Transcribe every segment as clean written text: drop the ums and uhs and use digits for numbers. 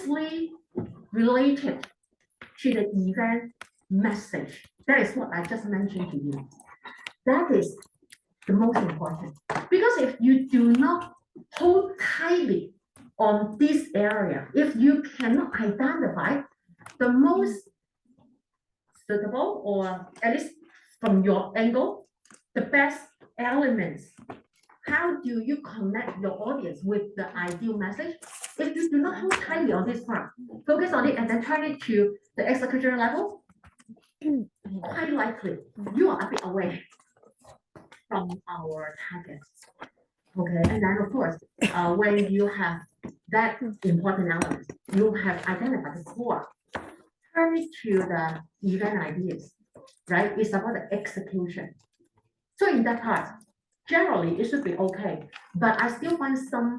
closely related to the event message. That is what I just mentioned to you. That is the most important. Because if you do not hold tightly on this area, if you cannot identify the most suitable, or at least from your angle, the best elements, how do you connect your audience with the ideal message? If you do not hold tightly on this part, focus on it and then turn it to the execution level, quite likely you are a bit away from our targets. Okay, and then of course, when you have that important element, you have identified the core, turn it to the event ideas, right? It's about the execution. So in that part, generally it should be okay, but I still find some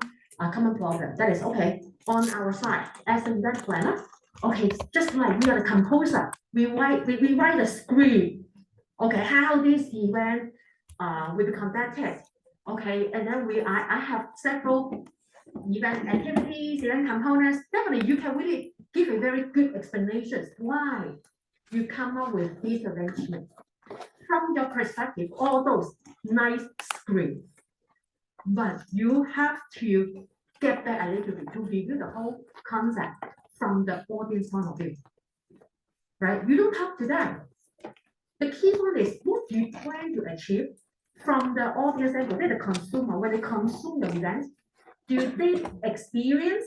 common problem. That is okay on our side as an event planner. Okay, just like we are the composer, we write the script. Okay, how this event will be conducted. Okay, and then I have several event activities, event components. Definitely, you can really give a very good explanations why you come up with this arrangement. From your perspective, all those nice scripts, but you have to get back a little bit to review the whole concept from the audience point of view, right? You don't have to that. The key one is what you plan to achieve from the audience angle, the consumer. When they consume the event, do they experience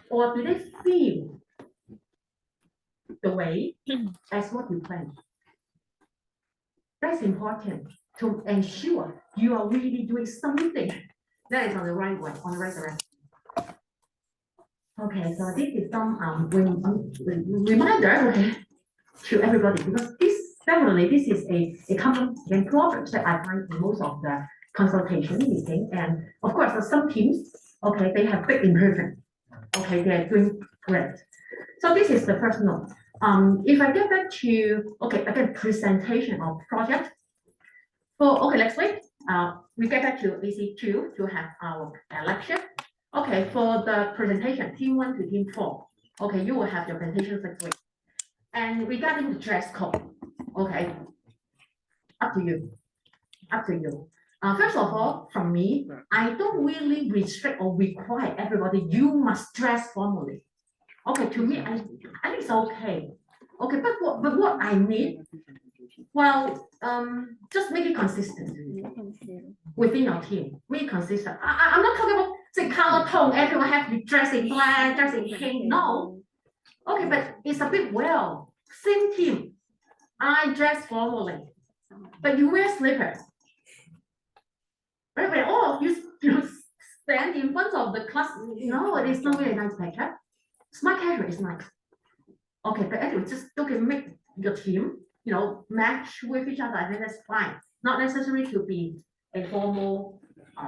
or do they feel the way as what you planned? That's important to ensure you are really doing something that is on the right way, on the right direction. Okay, so this is some reminder, okay, to everybody, because this is a common problem that I find in most of the consultation meeting. And of course, for some teams, okay, they have big improvement. Okay, they are doing great. So this is the first note. If I get back to, okay, again, presentation of project. Okay, next week, we get back to AC2 to have our lecture. Okay, for the presentation, team 1 to team 4. Okay, you will have your presentation next week. And regarding the dress code, okay, up to you, up to you. First of all, from me, I don't really restrict or require everybody, you must dress formally. Okay, to me, I think it's okay. Okay, but what I need, well, just make it consistent within your team. Make it consistent. I'm not talking about say color tone. Everyone has to be dressed in black, dressed in pink. No. Okay, but it's a bit well. Same team. I dress formally, but you wear slippers. Right? When all of you stand in front of the class, no, it is not really a nice picture. Smart casual is nice. Okay, but anyway, just okay, make your team, match with each other. I think that's fine. Not necessary to be a formal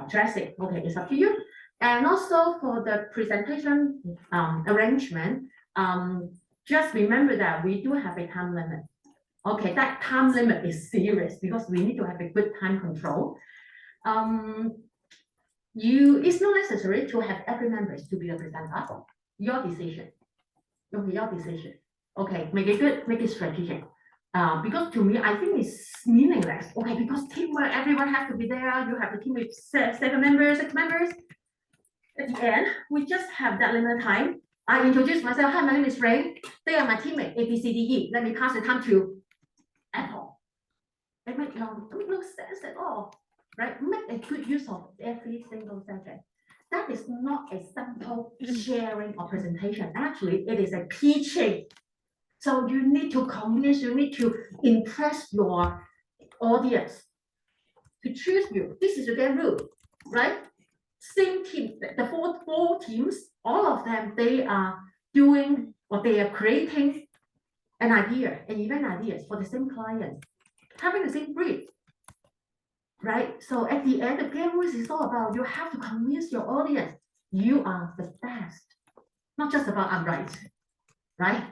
dressing. Okay, it's up to you. And also for the presentation arrangement, just remember that we do have a time limit. Okay, that time limit is serious because we need to have a good time control. It's not necessary to have every member to be a presenter. Your decision. Okay, your decision. Okay, make it good, make it strategic. Because to me, I think it's meaningless. Okay, because teamwork, everyone has to be there. You have a team with 7 members, 6 members. At the end, we just have that limited time. I introduce myself. Hi, my name is Ray. They are my teammate, A, B, C, D, E. Let me pass the time to Apple. It makes no sense at all, right? Make a good use of every single second. That is not a simple sharing or presentation. Actually, it is a pitching. So you need to convince, you need to impress your audience to choose you. This is their rule, right? Same team, the four teams, all of them, they are doing or they are creating an idea, an event ideas for the same client, having the same brief, right? So at the end, the game rules is all about you have to convince your audience you are the best, not just about I'm right?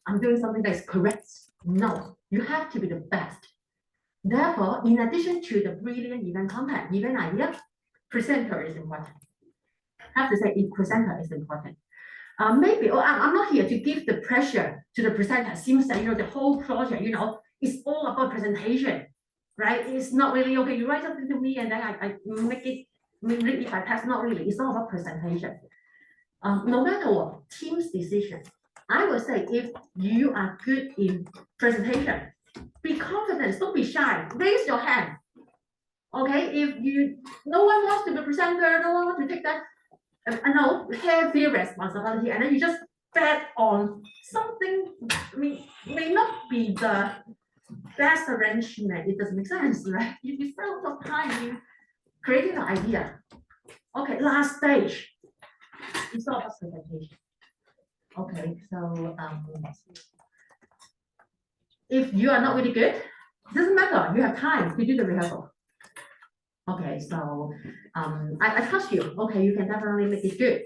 I'm doing something that is correct. No, you have to be the best. Therefore, in addition to the brilliant event content, event idea, presenter is important. I have to say, presenter is important. Maybe, or I'm not here to give the pressure to the presenter. Seems that, the whole project, is all about presentation, right? It's not really, okay, you write something to me and then I make it, read it by text. Not really. It's all about presentation. No matter what, team's decision. I would say if you are good in presentation, be confident, don't be shy, raise your hand. Okay, if no one wants to be presenter, no one wants to take that, heavy responsibility, and then you just bet on something, may not be the best arrangement. It doesn't make sense, right? You spend a lot of time in creating the idea. Okay, last stage. It's all about presentation. Okay, so if you are not really good, it doesn't matter. You have time to do the rehearsal. Okay, so I trust you. Okay, you can definitely make it good,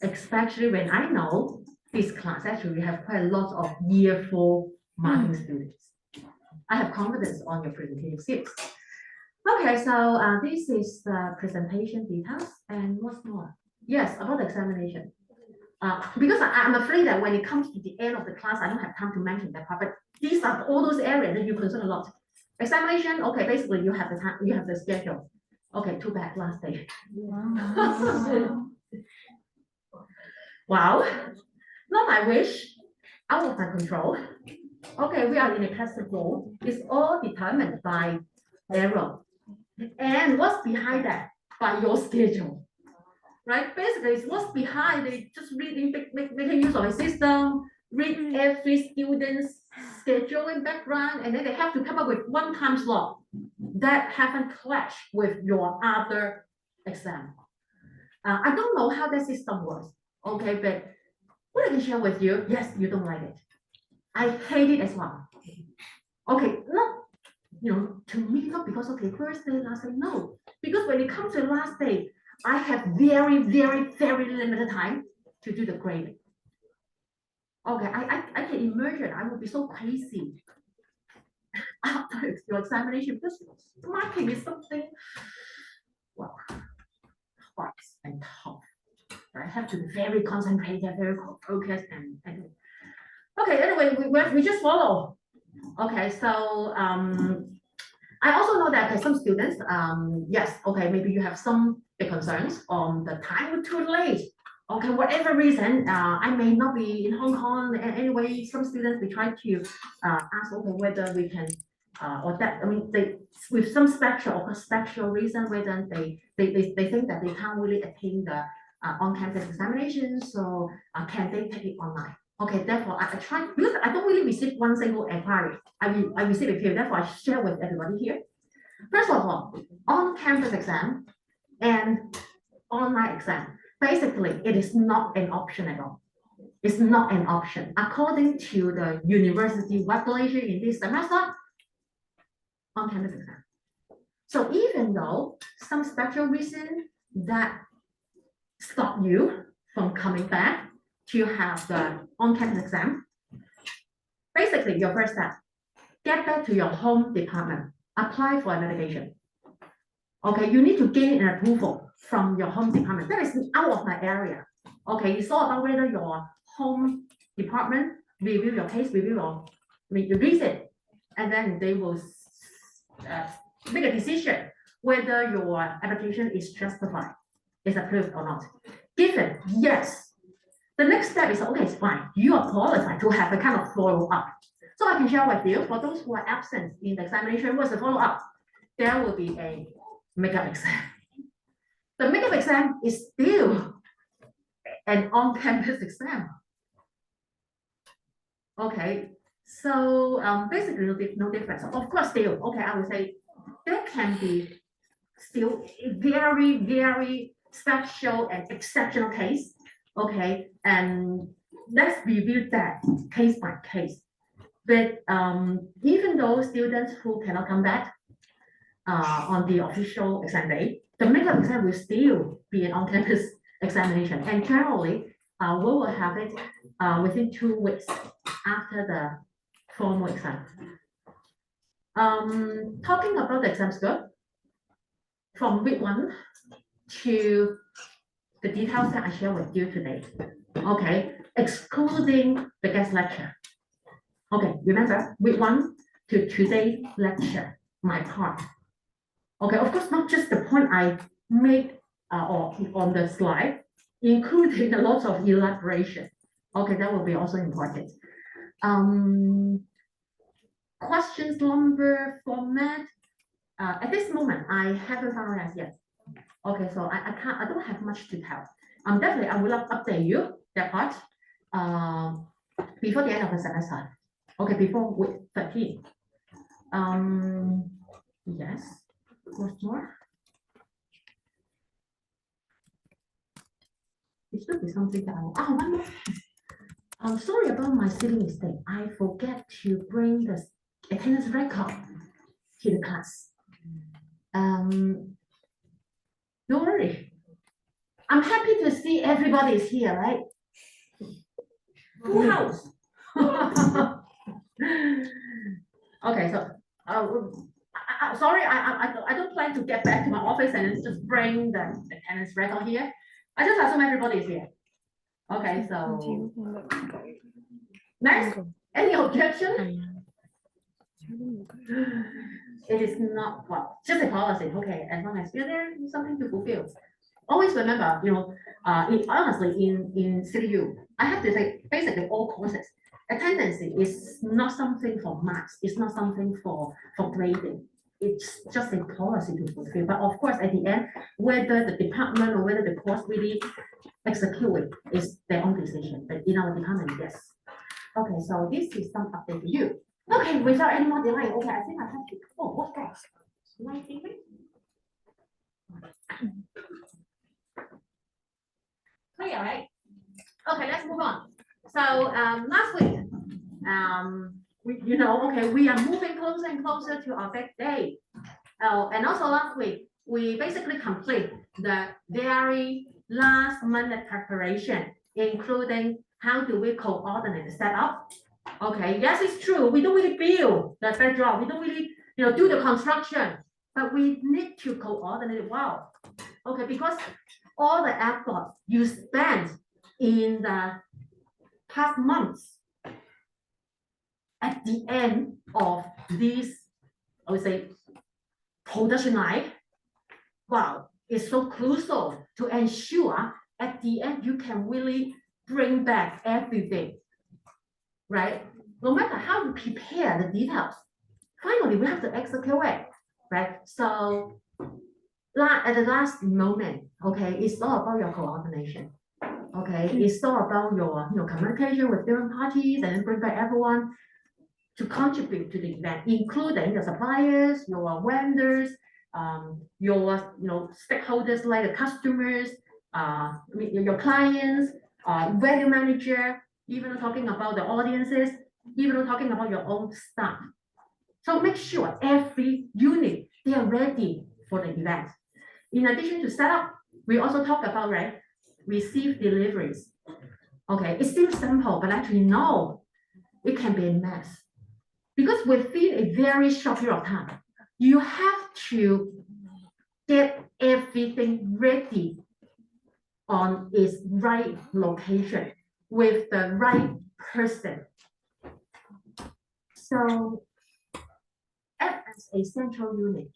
especially when I know this class actually we have quite a lot of year 4 marketing students. I have confidence on your presentation skills. Okay, so this is the presentation details, and what's more? Yes, about the examination. Because I'm afraid that when it comes to the end of the class, I don't have time to mention that part. But these are all those areas that you concern a lot. Examination, okay, basically you have the time, you have the schedule. Okay, too bad, last day. Wow, not my wish, out of my control. Okay, we are in a festival. It's all determined by error. And what's behind that? By your schedule. Right? Basically, it's what's behind it, just reading, making use of a system, read every student's schedule and background, and then they have to come up with one time slot that haven't clashed with your other exam. I don't know how that system works, okay, but what I can share with you, yes, you don't like it. I hate it as well. Okay, not, to me, not because, okay, first day, last day, no. Because when it comes to the last day, I have very, very, very limited time to do the grading. Okay, I can imagine I will be so crazy after your examination because marking is something, well, hard and tough. I have to be very concentrated, very focused, and okay. Anyway, we just follow. Okay, so I also know that some students, yes, okay, maybe you have some big concerns on the time too late. Okay, whatever reason, I may not be in Hong Kong. And anyway, some students we try to ask, okay, whether we can, or that, they with some special reason, whether they think that they can't really attain the on-campus examination, so can they take it online? Okay, therefore I try, because I don't really receive one single inquiry. I receive a few, therefore I share with everybody here. First of all, on-campus exam and online exam. Basically, it is not an option at all. It's not an option. According to the university regulation in this semester, on-campus exam. So even though some special reason that stop you from coming back to have the on-campus exam, basically your first step, get back to your home department, apply for a mitigation. Okay, you need to gain an approval from your home department. That is out of my area. Okay, it's all about whether your home department review your case, review it, and then they will make a decision whether your application is justified, is approved or not. Given yes, the next step is okay, it's fine. You are qualified to have a kind of follow up. So I can share with you for those who are absent in the examination, what's the follow up? There will be a makeup exam. The makeup exam is still an on-campus exam. Okay, so basically no difference. Of course, still, okay, I would say there can be still a very, very special and exceptional case. Okay, and let's review that case by case. But even those students who cannot come back on the official exam day, the makeup exam will still be an on-campus examination. And generally, we will have it within 2 weeks after the formal exam. Talking about the exam scope, from week 1 to the details that I share with you today. Okay, excluding the guest lecture. Okay, remember, week 1 to today's lecture, my part. Okay, of course, not just the point I made or on the slide, including a lot of elaboration. Okay, that will be also important. Questions number format. At this moment, I haven't finalized yet. Okay, so I don't have much to tell. Definitely, I will update you that part before the end of the semester. Okay, before week 13. Yes, what's more? It should be something that one more. I'm sorry about my silly mistake. I forget to bring the attendance record to the class. Don't worry. I'm happy to see everybody is here, right? Full house. Okay, so sorry, I don't plan to get back to my office and just bring the attendance record here. I just assume everybody is here. Okay, so next, any objection? It is not, well, just a policy. Okay, as long as you're there, something to fulfill. Always remember, honestly, in CDU, I have to say, basically all courses, attendance is not something for marks. It's not something for grading. It's just a policy to fulfill. But of course, at the end, whether the department or whether the course really execute it is their own decision. But in our department, yes. Okay, so this is some update for you. Okay, without any more delay, okay, I think I have to. Oh, what's that? Lighting. Clear, right? Okay, let's move on. So last week, we are moving closer and closer to our big day. And also last week, we basically complete the very last minute preparation, including how do we coordinate the setup. Okay, yes, it's true. We don't really build the bedrock. We don't really, do the construction, but we need to coordinate it well. Okay, because all the effort you spent in the past months, at the end of this, I would say, production line, wow, it's so crucial to ensure at the end you can really bring back everything, right? No matter how you prepare the details, finally we have to execute it, right? So at the last moment, okay, it's all about your coordination. Okay, it's all about your communication with different parties and then bring back everyone to contribute to the event, including the suppliers, your vendors, your stakeholders like the customers, your clients, venue manager, even talking about the audiences, even talking about your own staff. So make sure every unit, they are ready for the event. In addition to setup, we also talk about, right, receive deliveries. Okay, it seems simple, but actually no, it can be a mess. Because within a very short period of time, you have to get everything ready on its right location with the right person. So as a central unit,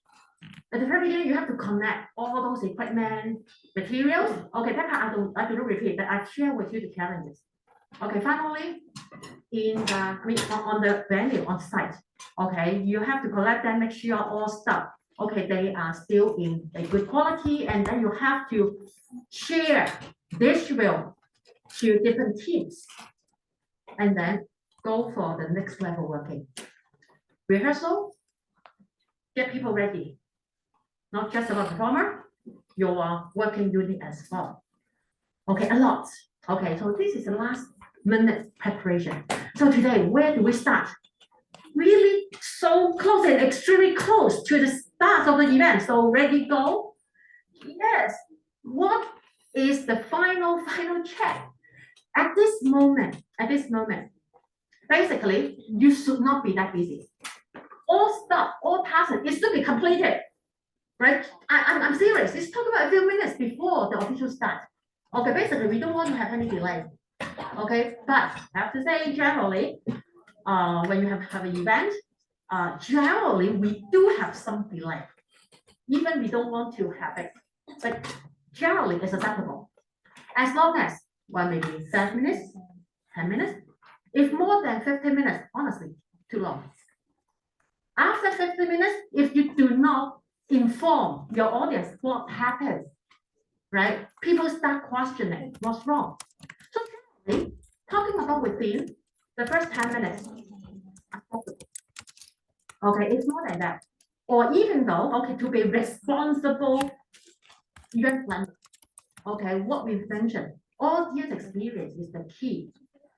at the very beginning, you have to connect all those equipment, materials. Okay, that part I do not repeat, but I've shared with you the challenges. Okay, finally, on the venue, on site, okay, you have to collect them, make sure all stuff, okay, they are still in a good quality, and then you have to share, distribute to different teams, and then go for the next level working. Rehearsal, get people ready. Not just about performer, your working unit as well. Okay, a lot. Okay, so this is the last minute preparation. So today, where do we start? Really so close and extremely close to the start of the event. So ready, go? Yes. What is the final check? At this moment, basically, you should not be that busy. All stuff, all tasks, it should be completed. Right? I'm serious. Let's talk about a few minutes before the official start. Okay, basically, we don't want to have any delay. Okay, but I have to say generally, when you have an event, generally we do have some delay. Even we don't want to have it, but generally it's acceptable. As long as, well, maybe 5 minutes, 10 minutes. If more than 15 minutes, honestly, too long. After 15 minutes, if you do not inform your audience what happens, right? People start questioning what's wrong. So generally, talking about within the first 10 minutes, okay, it's more than that. Or even though, okay, to be responsible event planner, okay, what we've mentioned, audience experience is the key.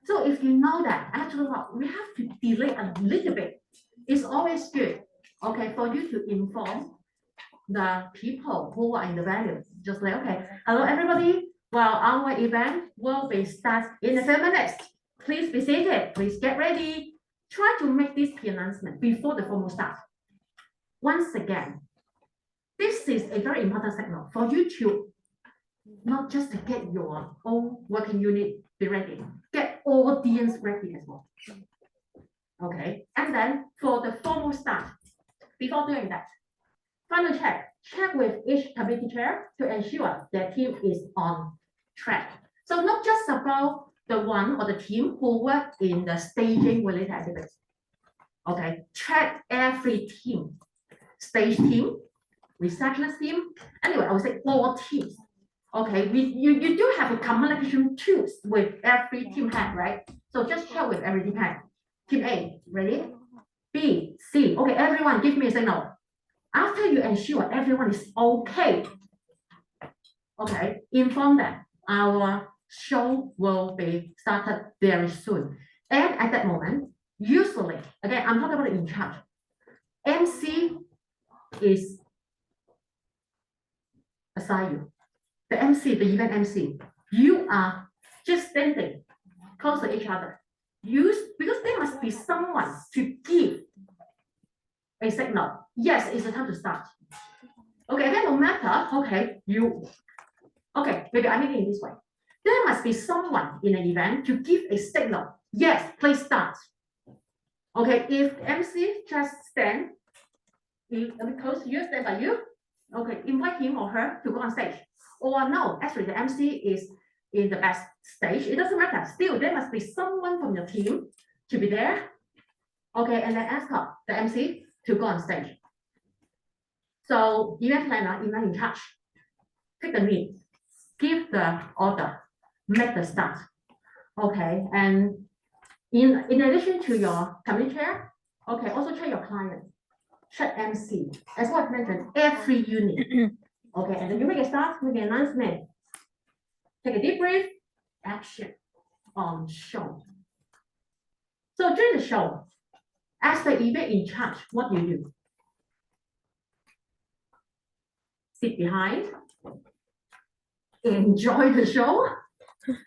So if you know that, actually what we have to delay a little bit. It's always good, okay, for you to inform the people who are in the venue. Just like, okay, hello everybody. Well, our event will be start in a few minutes. Please be seated. Please get ready. Try to make this announcement before the formal start. Once again, this is a very important signal for you to not just to get your own working unit be ready, get audience ready as well. Okay, and then for the formal start, before doing that, final check with each committee chair to ensure their team is on track. So not just about the one or the team who work in the staging related activities. Okay, check every team, stage team, receptionist team. Anyway, I would say all teams. Okay, you do have a communication tools with every team head, right? So just check with every team head. Team A, ready? B, C. Okay, everyone give me a signal. After you ensure everyone is okay, okay, inform them our show will be started very soon. And at that moment, usually, again, I'm talking about the in charge. MC is assign you. The MC, the event MC, you are just standing close to each other. Because there must be someone to give a signal. Yes, it's the time to start. Okay, then no matter, okay, maybe I make it in this way. There must be someone in an event to give a signal. Yes, please start. Okay, if MC just stand, close to you, stand by you, okay, invite him or her to go on stage. Or no, actually the MC is in the best stage. It doesn't matter. Still, there must be someone from your team to be there. Okay, and then ask her, the MC, to go on stage. So event planner, event in charge, take the lead, give the order, make the start. Okay, and in addition to your committee chair, okay, also check your client, check MC. As what I mentioned, every unit. Okay, and then you make a start, make an announcement. Take a deep breath, action on show. So during the show, as the event in charge, what do you do? Sit behind, enjoy the show.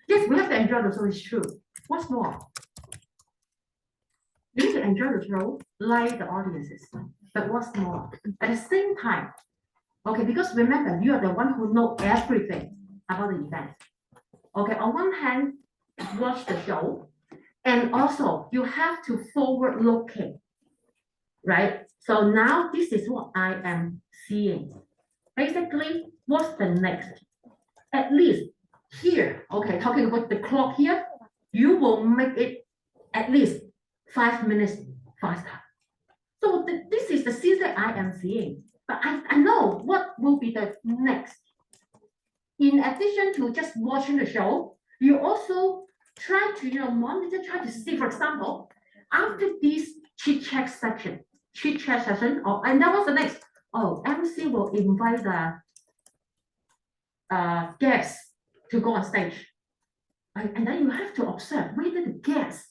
Yes, we have to enjoy the show, it's true. What's more? You need to enjoy the show like the audiences. But what's more? At the same time, okay, because remember, you are the one who know everything about the event. Okay, on one hand, watch the show, and also you have to forward looking, right? So now this is what I am seeing. Basically, what's the next? At least here, okay, talking about the clock here, you will make it at least 5 minutes faster. So this is the scene that I am seeing, but I know what will be the next. In addition to just watching the show, you also try to monitor, try to see, for example, after this chit-chat session, and then what's the next? Oh, MC will invite the guests to go on stage. And then you have to observe whether the guest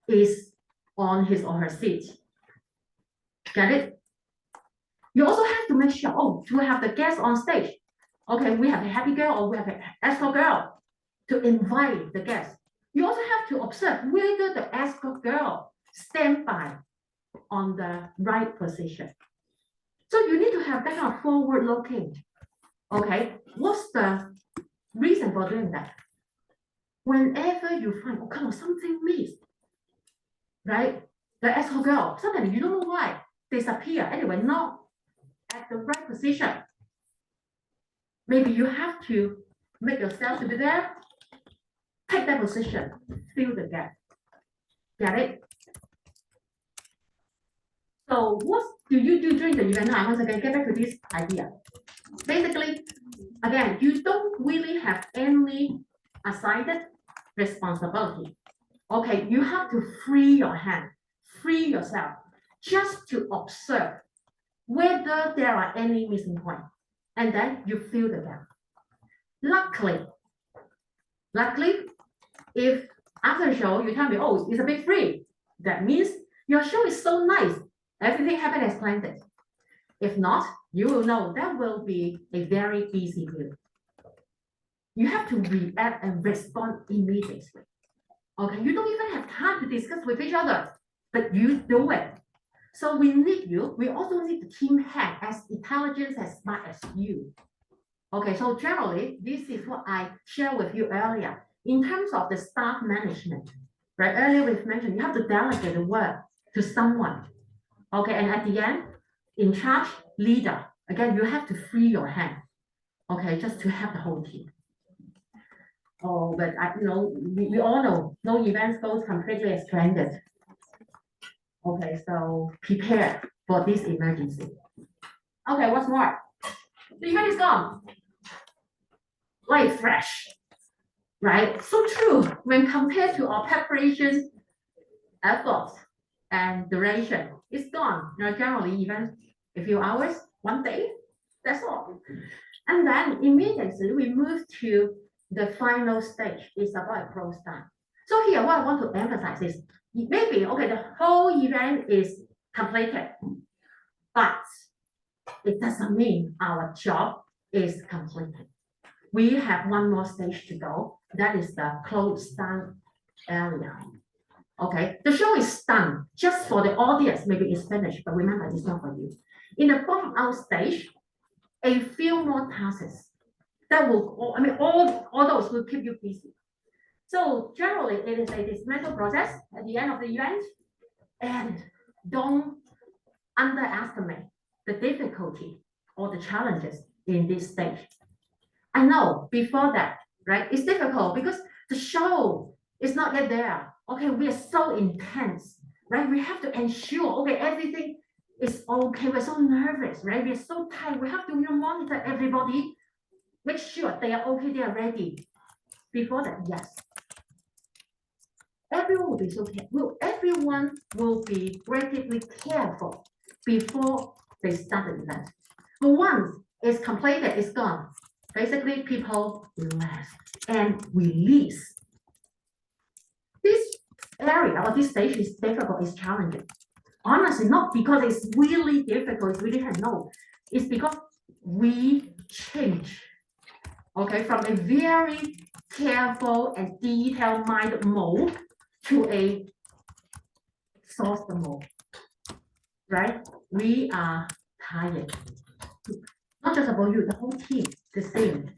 is on his or her seat. Get it? You also have to make sure, to have the guest on stage. Okay, we have a happy girl or we have an escort girl to invite the guest. You also have to observe whether the escort girl stand by on the right position. So you need to have that kind of forward looking. Okay, what's the reason for doing that? whenever you find, oh, come on, something missed, right? The asshole girl, suddenly you don't know why, disappear. Anyway, not at the right position. Maybe you have to make yourself to be there, take that position, fill the gap. Get it? So what do you do during the event? Now, once again, get back to this idea. Basically, again, you don't really have any assigned responsibility. Okay, you have to free your hand, free yourself, just to observe whether there are any missing points, and then you fill the gap. Luckily, if after the show you tell me, oh, it's a bit free, that means your show is so nice, everything happened as planned. If not, you will know that will be a very busy period. You have to react and respond immediately. Okay, you don't even have time to discuss with each other, but you do it. So we need you. We also need the team head as intelligent, as smart as you. Okay, so generally, this is what I shared with you earlier. In terms of the staff management, right? Earlier we've mentioned you have to delegate the work to someone. Okay, and at the end, in charge, leader. Again, you have to free your hand. Okay, just to help the whole team. Oh, but we all know no events goes completely as planned. Okay, so prepare for this emergency. Okay, what's more? The event is gone. Like fresh, right? So true when compared to our preparation efforts and duration. It's gone. Generally, even a few hours, one day, that's all. And then immediately we move to the final stage. It's about close down. So here, what I want to emphasize is maybe, okay, the whole event is completed, but it doesn't mean our job is completed. We have one more stage to go. That is the close down area. Okay, the show is done just for the audience. Maybe it's finished, but remember, it's not for you. In the bottom out stage, a few more tasks that will, all those will keep you busy. So generally, it is a dismantle process at the end of the event, and don't underestimate the difficulty or the challenges in this stage. I know before that, right? It's difficult because the show is not yet there. Okay, we are so intense, right? We have to ensure, okay, everything is okay. We're so nervous, right? We're so tired. We have to monitor everybody, make sure they are okay, they are ready. Before that, yes. Everyone will be so careful. Everyone will be relatively careful before they start the event. But once it's completed, it's gone. Basically, people relax and release. This area or this stage is difficult, it's challenging. Honestly, not because it's really difficult, it's really hard. No, it's because we change, okay, from a very careful and detailed mind mode to a exhausted mode, right? We are tired. Not just about you, the whole team, the same.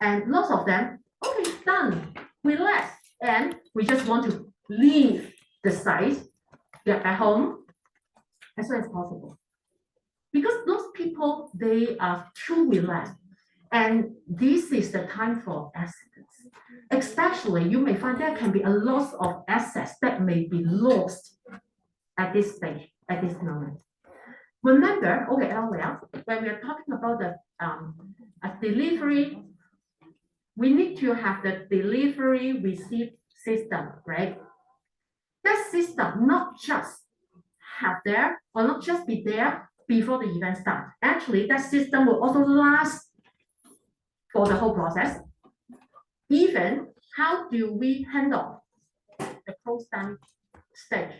And lots of them, okay, done, relax, and we just want to leave the site, get back home as soon as possible. Because those people, they are too relaxed. And this is the time for accidents. Especially, you may find there can be a loss of assets that may be lost at this stage, at this moment. Remember, okay, earlier, when we are talking about the delivery, we need to have the delivery receipt system, right? That system not just have there or not just be there before the event starts. Actually, that system will also last for the whole process. Even how do we handle the close down stage?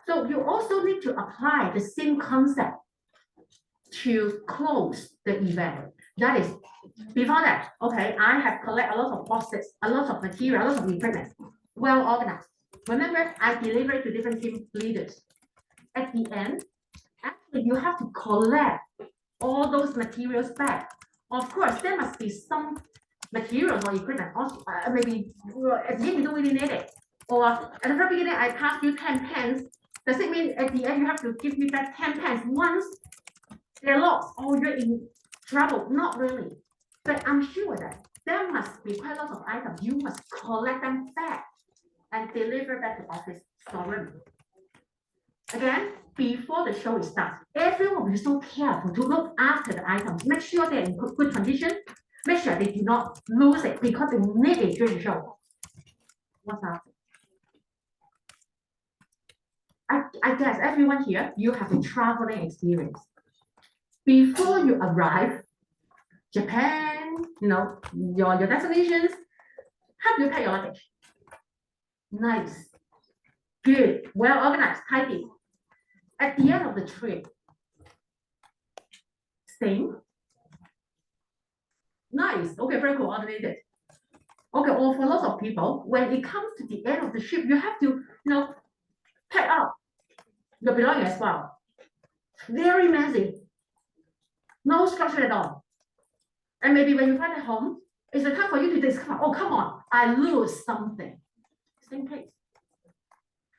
So you also need to apply the same concept to close the event. That is, before that, okay, I have collected a lot of boxes, a lot of material, a lot of equipment, well organized. Remember, I delivered to different team leaders. At the end, actually, you have to collect all those materials back. Of course, there must be some materials or equipment, also, maybe at the end you don't really need it. Or at the very beginning, I passed you 10 pence. Does it mean at the end you have to give me back 10 pence once they're lost or you're in trouble? Not really. But I'm sure that there must be quite a lot of items. You must collect them back and deliver back to office storeroom. Again, before the show starts, everyone will be so careful to look after the items. Make sure they're in good condition. Make sure they do not lose it because they need it during the show. What's up? I guess everyone here, you have a traveling experience. Before you arrive, Japan, your destinations, how do you pack your luggage? Nice, good, well organized, tidy. At the end of the trip, same. Nice, okay, very coordinated. Okay, or for lots of people, when it comes to the end of the trip, you have to, pack up your belongings as well. Very messy. No structure at all. And maybe when you find it home, it's the time for you to discover, oh, come on, I lose something. Same case.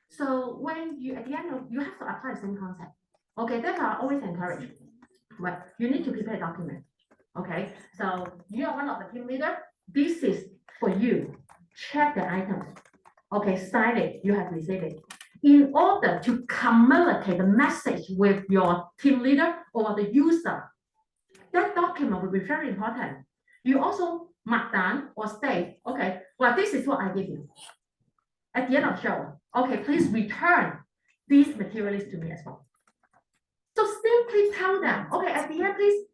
So when you, at the end of, you have to apply the same concept. Okay, therefore I always encourage, but you need to prepare a document. Okay, so you are one of the team leader. This is for you. Check the items. Okay, sign it, you have received it. In order to communicate the message with your team leader or the user, that document will be very important. You also mark down or state, okay, well, this is what I give you. At the end of the show, okay, please return these materials to me as well. So simply tell them, okay, at the end, please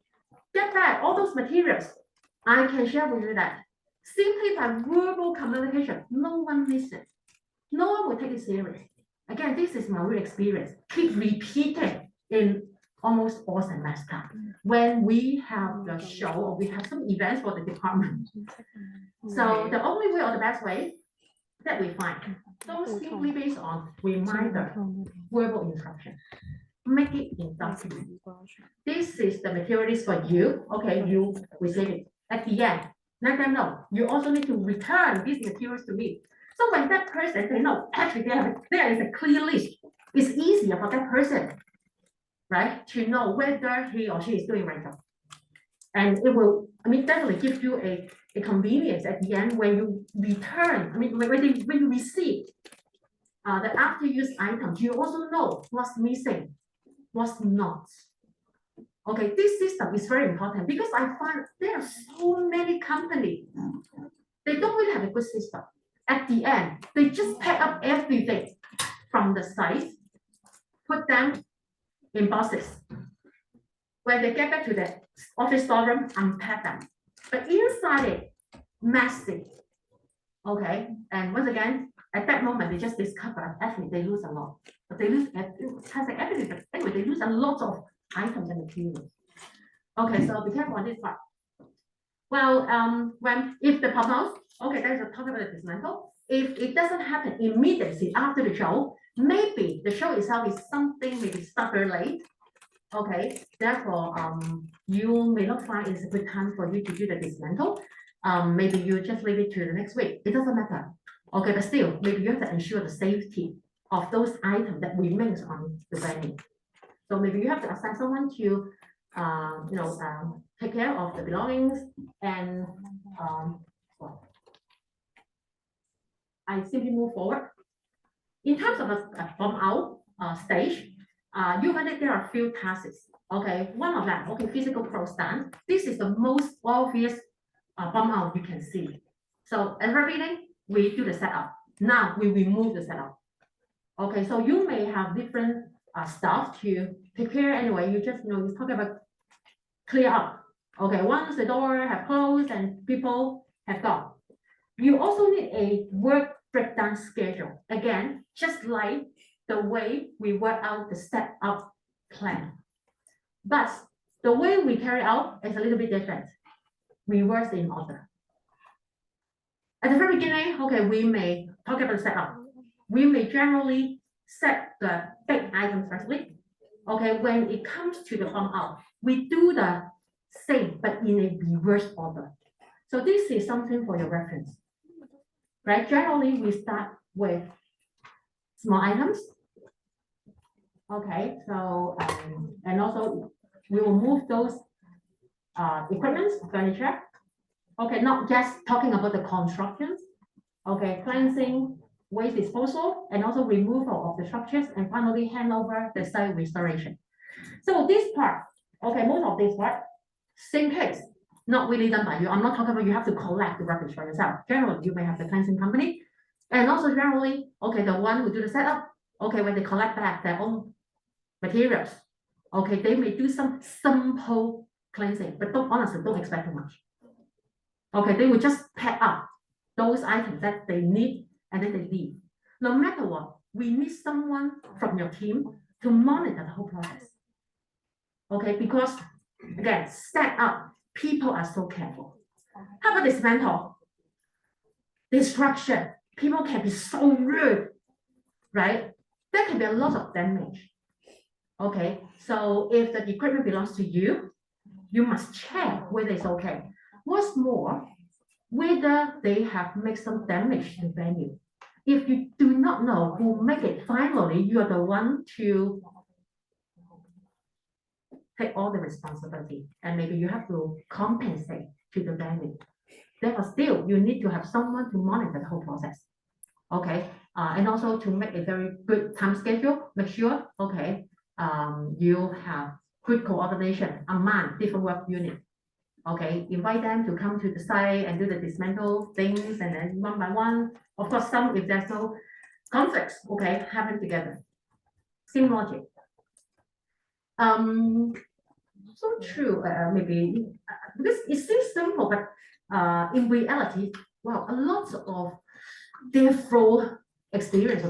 get back all those materials. I can share with you that simply by verbal communication, no one listens. No one will take it serious. Again, this is my real experience. Keep repeating in almost all semesters. When we have the show or we have some events for the department. So the only way or the best way that we find, don't simply based on reminder, verbal instruction. Make it in document. This is the materials for you. Okay, you receive it. At the end, let them know. You also need to return these materials to me. So when that person say no, actually there is a clear list. It's easier for that person, right, to know whether he or she is doing right job. And it will, definitely give you a convenience at the end when you return. When you receive the after use items, you also know what's missing, what's not. Okay, this system is very important because I find there are so many companies, they don't really have a good system. At the end, they just pack up everything from the site, put them in boxes. When they get back to the office storeroom, unpack them. But inside it, messy. Okay, and once again, at that moment, they just discover actually they lose a lot. But they lose everything. But anyway, they lose a lot of items and materials. Okay, so be careful on this part. Well, if the pop-out, okay, that is a talk about the dismantle. If it doesn't happen immediately after the show, maybe the show itself is something maybe start very late. Okay, therefore, you may not find it's a good time for you to do the dismantle. Maybe you just leave it to the next week. It doesn't matter. Okay, but still, maybe you have to ensure the safety of those items that remains on the venue. So maybe you have to assign someone to, take care of the belongings and I simply move forward. In terms of a bomb out stage, usually there are a few tasks. Okay, one of them, okay, physical pro stand. This is the most obvious bomb out you can see. So at the very beginning, we do the setup. Now we remove the setup. Okay, so you may have different stuff to prepare anyway. You just you talk about clear up. Okay, once the door have closed and people have gone. You also need a work breakdown schedule. Again, just like the way we work out the setup plan. But the way we carry out is a little bit different. Reverse in order. At the very beginning, okay, we may talk about the setup. We may generally set the big items firstly. Okay, when it comes to the bomb out, we do the same, but in a reverse order. So this is something for your reference, right? Generally, we start with small items. Okay, so and also we will move those equipments, furniture. Okay, not just talking about the constructions. Okay, cleansing, waste disposal, and also removal of the structures, and finally hand over the site restoration. So this part, okay, most of this part, same case, not really done by you. I'm not talking about you have to collect the rubbish by yourself. Generally, you may have the cleansing company, and also generally, okay, the one who do the setup, okay, when they collect back their own materials, okay, they may do some simple cleansing, but honestly, don't expect too much. Okay, they will just pack up those items that they need and then they leave. No matter what, we need someone from your team to monitor the whole process. Okay, because again, set up, people are so careful. How about dismantle? Destruction, people can be so rude, right? There can be a lot of damage. Okay, so if the equipment belongs to you, you must check whether it's okay. What's more, whether they have made some damage to the venue. If you do not know who make it, finally, you are the one to take all the responsibility, and maybe you have to compensate to the venue. Therefore, still, you need to have someone to monitor the whole process. Okay, and also to make a very good time schedule, make sure, okay, you have good coordination among different work units. Okay, invite them to come to the site and do the dismantle things, and then one by one, of course, some if there's no conflicts, okay, happen together. Same logic. So true, maybe because it seems simple, but in reality, wow, a lot of their flow experience or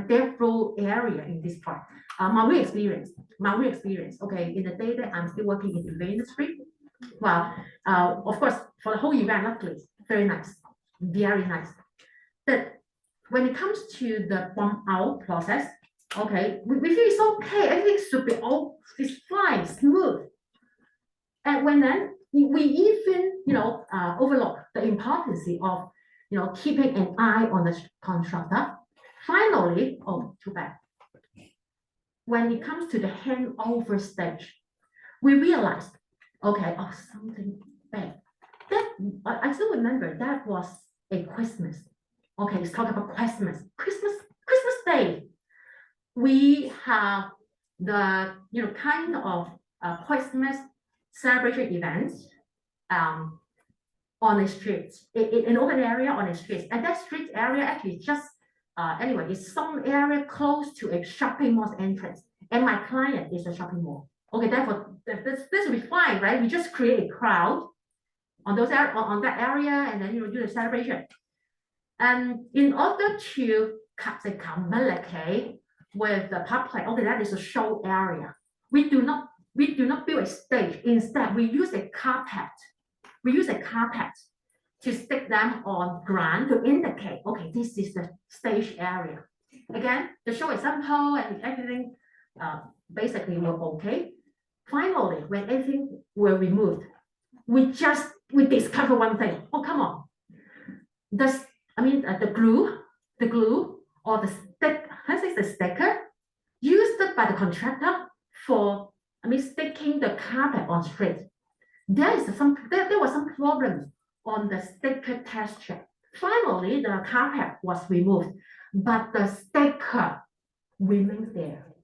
their flow area in this part. My real experience, okay, in the day that I'm still working in the event industry, well, of course, for the whole event, luckily, very nice, very nice. But when it comes to the bomb out process, okay, we feel it's okay, everything should be all it's fine, smooth. And when then we even, overlook the importance of, keeping an eye on the contractor. Finally, oh, too bad. When it comes to the handover stage, we realized, okay, oh, something bad. That I still remember that was a Christmas. Okay, let's talk about Christmas Day. We have the kind of Christmas celebration events on the streets, in an open area on the streets, and that street area actually just anyway, it's some area close to a shopping mall entrance, and my client is a shopping mall. Okay, therefore this will be fine, right? We just create a crowd on those on that area, and then do the celebration. And in order to communicate with the public, okay, that is a show area. We do not build a stage. Instead, we use a carpet. We use a carpet to stick them on ground to indicate, okay, this is the stage area. Again, the show is simple and everything basically were okay. Finally, when everything were removed, we discover one thing. Oh, come on. The glue or the stick, the sticker used by the contractor for, sticking the carpet on street. There was some problem on the sticker texture. Finally, the carpet was removed, but the sticker remains there.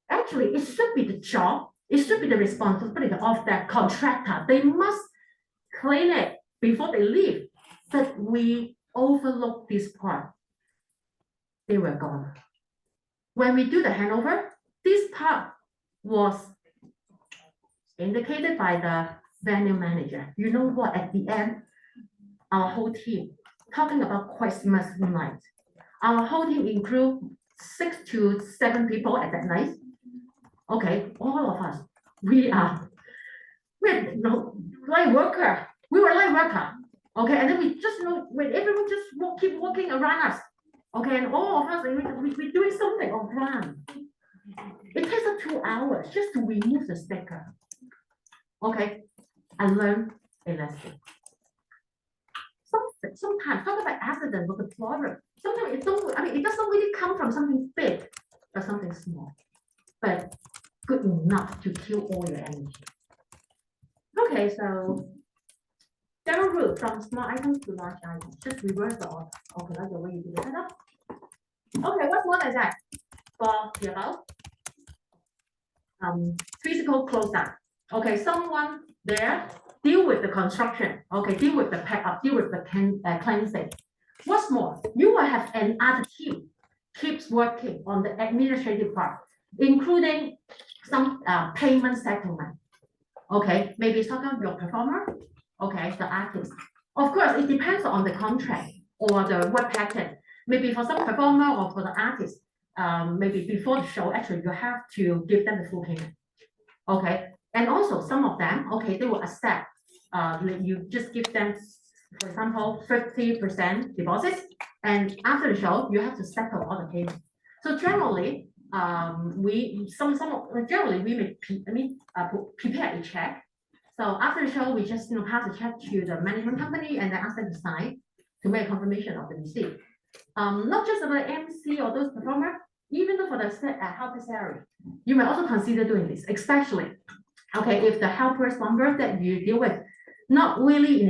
Actually, it should be the job, it should be the responsibility of that contractor. They must clean it before they leave. But we overlooked this part. They were gone. When we do the handover, this part was indicated by the venue manager. You know what? At the end, our whole team talking about Christmas night. Our whole team include 6 to 7 people at that night. Okay, all of us, we're light worker. We were light worker. Okay, and then we just when everyone just keep walking around us. Okay, and all of us we're doing something on ground. It takes us 2 hours just to remove the sticker. Okay, I learned a lesson. Sometimes talk about accident with the problem. Sometimes it doesn't really come from something big, but something small, but good enough to kill all your energy. Okay, so general rule from small items to large items. Just reverse the order. Okay, that's the way you do the setup. Okay, what's more than that? For the above, physical close down. Okay, someone there deal with the construction. Okay, deal with the pack up, deal with the cleansing. What's more, you will have another team keeps working on the administrative part, including some payment settlement. Okay, maybe it's talking about your performer. Okay, the artist. Of course, it depends on the contract or the work pattern. Maybe for some performer or for the artist, maybe before the show, actually you have to give them the full payment. Okay, and also some of them, okay, they will accept. You just give them, for example, 50% deposits, and after the show, you have to settle all the payments. So generally, generally we may prepare a check. So after the show, we just pass the check to the management company and then ask them to sign to make a confirmation of the receipt. Not just about the MC or those performers, even though for the helper salary, you may also consider doing this, especially if the helper's number that you deal with not really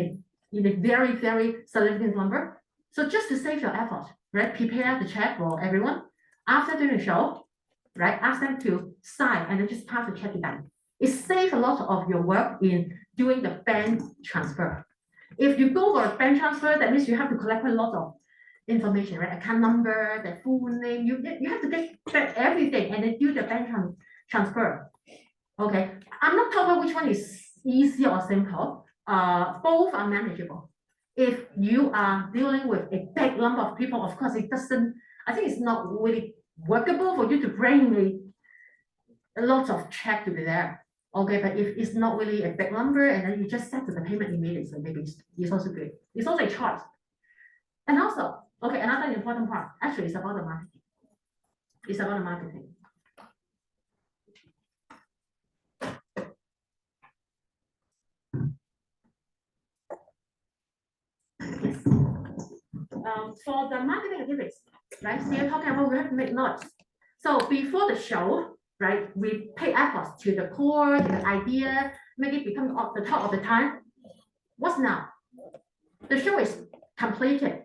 in a very, very significant number. So just to save your effort, right? Prepare the check for everyone. After doing the show, right? Ask them to sign and then just pass the check to them. It saves a lot of your work in doing the bank transfer. If you go for a bank transfer, that means you have to collect a lot of information, right? Account number, the full name. You have to get back everything and then do the bank transfer. Okay, I'm not talking about which one is easy or simple. Both are manageable. If you are dealing with a big number of people, of course, I think it's not really workable for you to bring a lot of check to be there. Okay, but if it's not really a big number and then you just settle the payment immediately, so maybe it's also good. It's also a choice. And also, okay, another important part, actually, it's about the marketing. It's about the marketing. Yes. For the marketing activities, right? Still talking about we have to make notes. So before the show, right, we pay efforts to the core, to the idea, make it become the top of the time. What's now? The show is completed.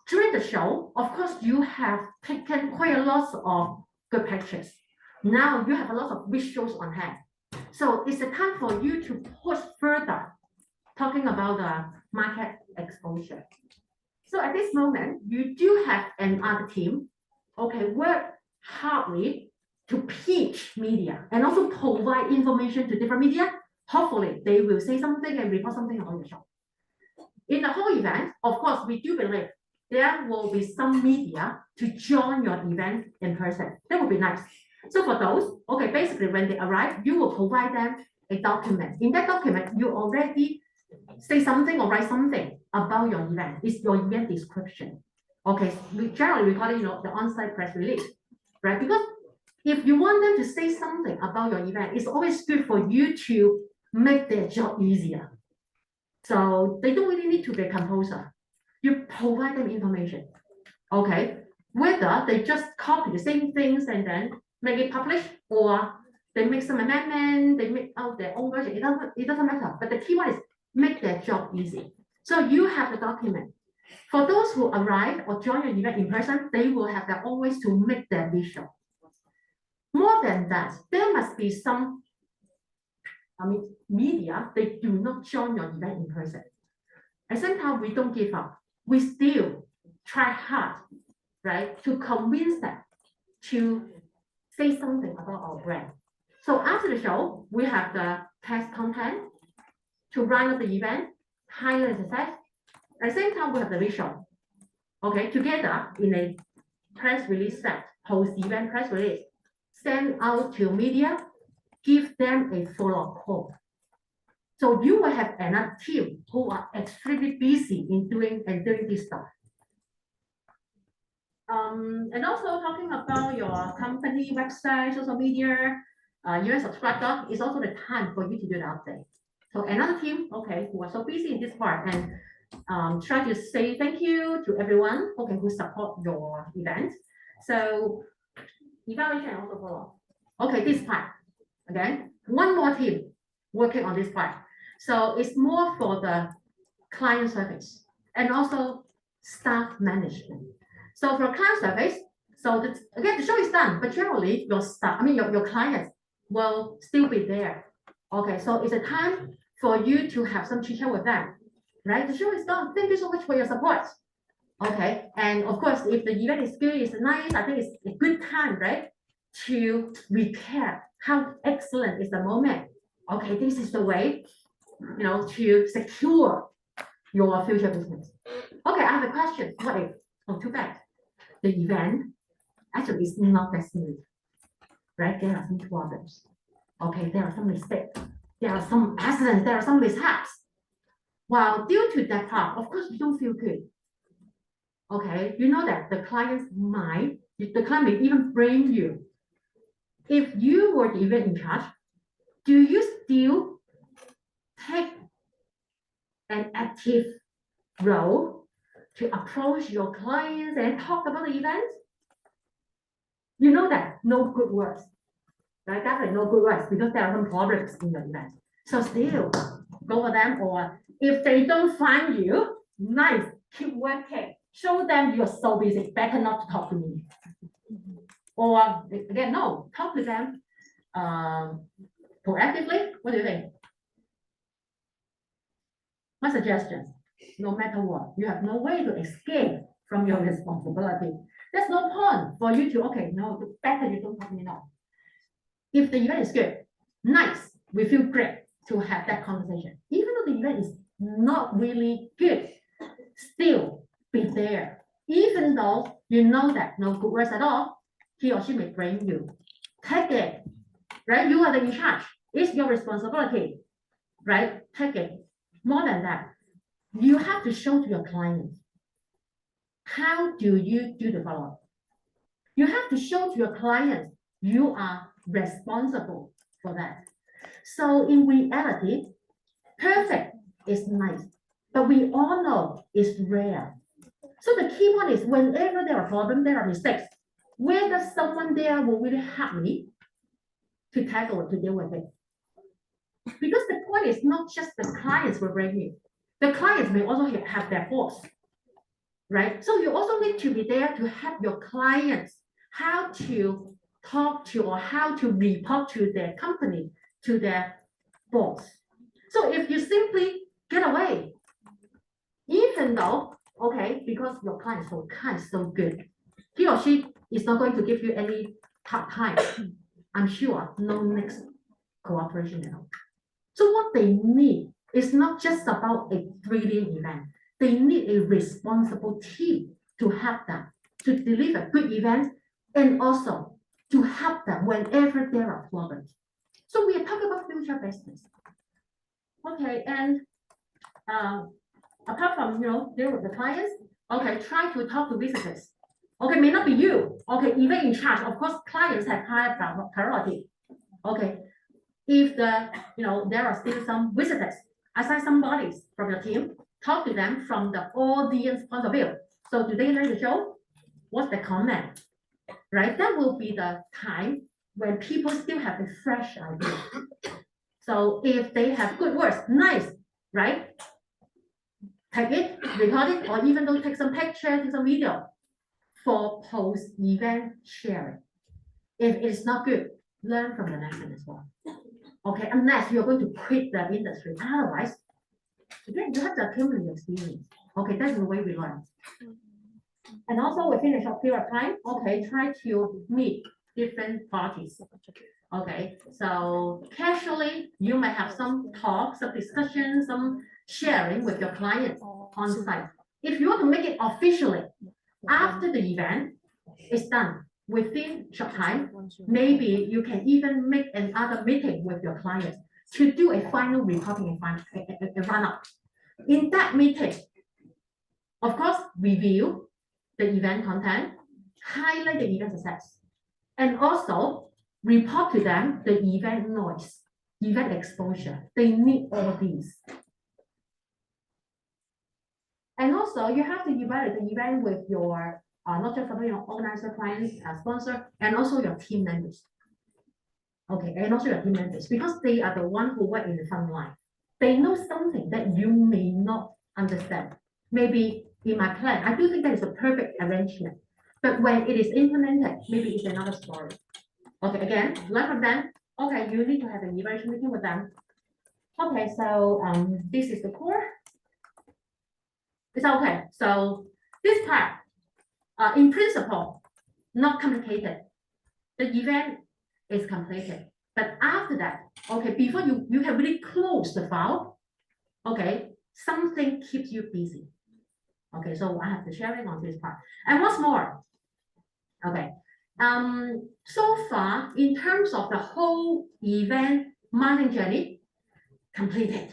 During the show, of course, you have taken quite a lot of good pictures. Now you have a lot of visuals on hand. So it's the time for you to push further, talking about the market exposure. So at this moment, you do have another team, okay, work hardly to pitch media and also provide information to different media. Hopefully, they will say something and report something about your show. In the whole event, of course, we do believe there will be some media to join your event in person. That would be nice. So for those, okay, basically when they arrive, you will provide them a document. In that document, you already say something or write something about your event. It's your event description. Okay, we generally call it, the on-site press release, right? Because if you want them to say something about your event, it's always good for you to make their job easier. So they don't really need to be a composer. You provide them information, okay? Whether they just copy the same things and then make it published, or they make some amendment, they make out their own version, it doesn't matter. But the key one is make their job easy. So you have the document. For those who arrive or join your event in person, they will have their own ways to make their visual. More than that, there must be some, media, they do not join your event in person. At the same time, we don't give up. We still try hard, right, to convince them to say something about our brand. So after the show, we have the test content to run up the event, highlight the success. At the same time, we have the visual. Okay, together in a press release set, post-event press release, send out to media, give them a follow-up call. So you will have another team who are extremely busy in doing this stuff. And also talking about your company website, social media, US subscriber, is also the time for you to do the update. So another team, okay, who are so busy in this part and try to say thank you to everyone, okay, who support your event. So evaluation also follow. Okay, this part, okay, one more team working on this part. So it's more for the client service and also staff management. So for client service, so again, the show is done, but generally your staff, I mean your clients will still be there. Okay, so it's a time for you to have some chit chat with them, right? The show is done. Thank you so much for your support. Okay, and of course, if the event is good, it's nice, I think it's a good time, right? To recap how excellent is the moment. Okay, this is the way, to secure your future business. Okay, I have a question. What if? Oh, too bad. The event actually is not that smooth, right? There are some problems. Okay, there are some mistakes. There are some accidents. There are some mishaps. Well, due to that part, of course, you don't feel good. Okay, you know that the client may even blame you. If you were the event in charge, do you still take an active role to approach your clients and talk about the event? You know that no good words, right? Definitely no good words because there are some problems in your event. So still go for them, or if they don't find you, nice, keep working. Show them you're so busy, better not to talk to me. Or again, no, talk to them proactively. What do you think? My suggestion, no matter what, you have no way to escape from your responsibility. There's no point for you to, okay, no, better you don't talk to me now. If the event is good, nice, we feel great to have that conversation. Even though the event is not really good, still be there. Even though you know that no good words at all, he or she may blame you. Take it, right? You are the in charge. It's your responsibility, right? Take it. More than that, you have to show to your client, how do you do the follow-up? You have to show to your client you are responsible for that. So in reality, perfect is nice, but we all know it's rare. So the key one is whenever there are problems, there are mistakes, whether someone there will really help me to tackle it, to deal with it. Because the point is not just the clients will bring you. The clients may also have their faults, right? So you also need to be there to help your clients how to talk to or how to report to their company, to their boss. So if you simply get away, even though, okay, because your client is so kind, so good, he or she is not going to give you any hard time. I'm sure no next cooperation at all. So what they need is not just about a brilliant event. They need a responsible team to help them to deliver good events and also to help them whenever there are problems. So we are talking about future business. Okay, and apart from dealing with the clients, okay, try to talk to visitors. Okay, may not be you. Okay, even in charge, of course, clients have higher priority. Okay, if there are still some visitors, assign some bodies from your team, talk to them from the audience point of view. So do they like the show? What's the comment? Right? That will be the time when people still have a fresh idea. So if they have good words, nice, right? Take it, record it, or even though take some picture, take some video for post-event sharing. If it's not good, learn from the lesson as well. Okay, unless you're going to quit the industry. Otherwise, again, you have to accumulate experience. Okay, that's the way we learn. And also within a short period of time, okay, try to meet different parties. Okay, so casually, you might have some talks, some discussions, some sharing with your clients on site. If you want to make it officially, after the event is done, within short time, maybe you can even make another meeting with your clients to do a final reporting and run-up. In that meeting, of course, review the event content, highlight the event success, and also report to them the event noise. event exposure. They need all these. And also, you have to evaluate the event with your, not just for your organizer, clients, sponsor, and also your team members. Okay, and also your team members, because they are the one who work in the front line. They know something that you may not understand. Maybe in my plan, I do think that is a perfect arrangement. But when it is implemented, maybe it's another story. Okay, again, learn from them. Okay, you need to have an evaluation meeting with them. Okay, so this is the core. It's okay. So this part, in principle, not complicated. The event is completed. But after that, okay, before you can really close the file, okay, something keeps you busy. Okay, so I have the sharing on this part. And what's more, okay, so far, in terms of the whole event marketing journey, completed.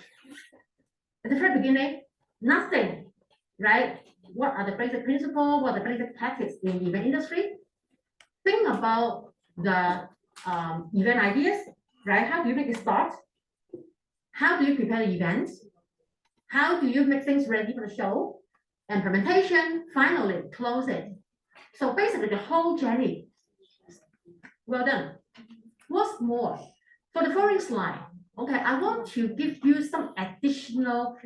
At the very beginning, nothing, right? What are the basic principles? What are the basic tactics in the event industry? Think about the event ideas, right? How do you make it start? How do you prepare the events? How do you make things ready for the show? Implementation, finally, close it. So basically, the whole journey. Well done. What's more, for the following slide, okay, I want to give you some additional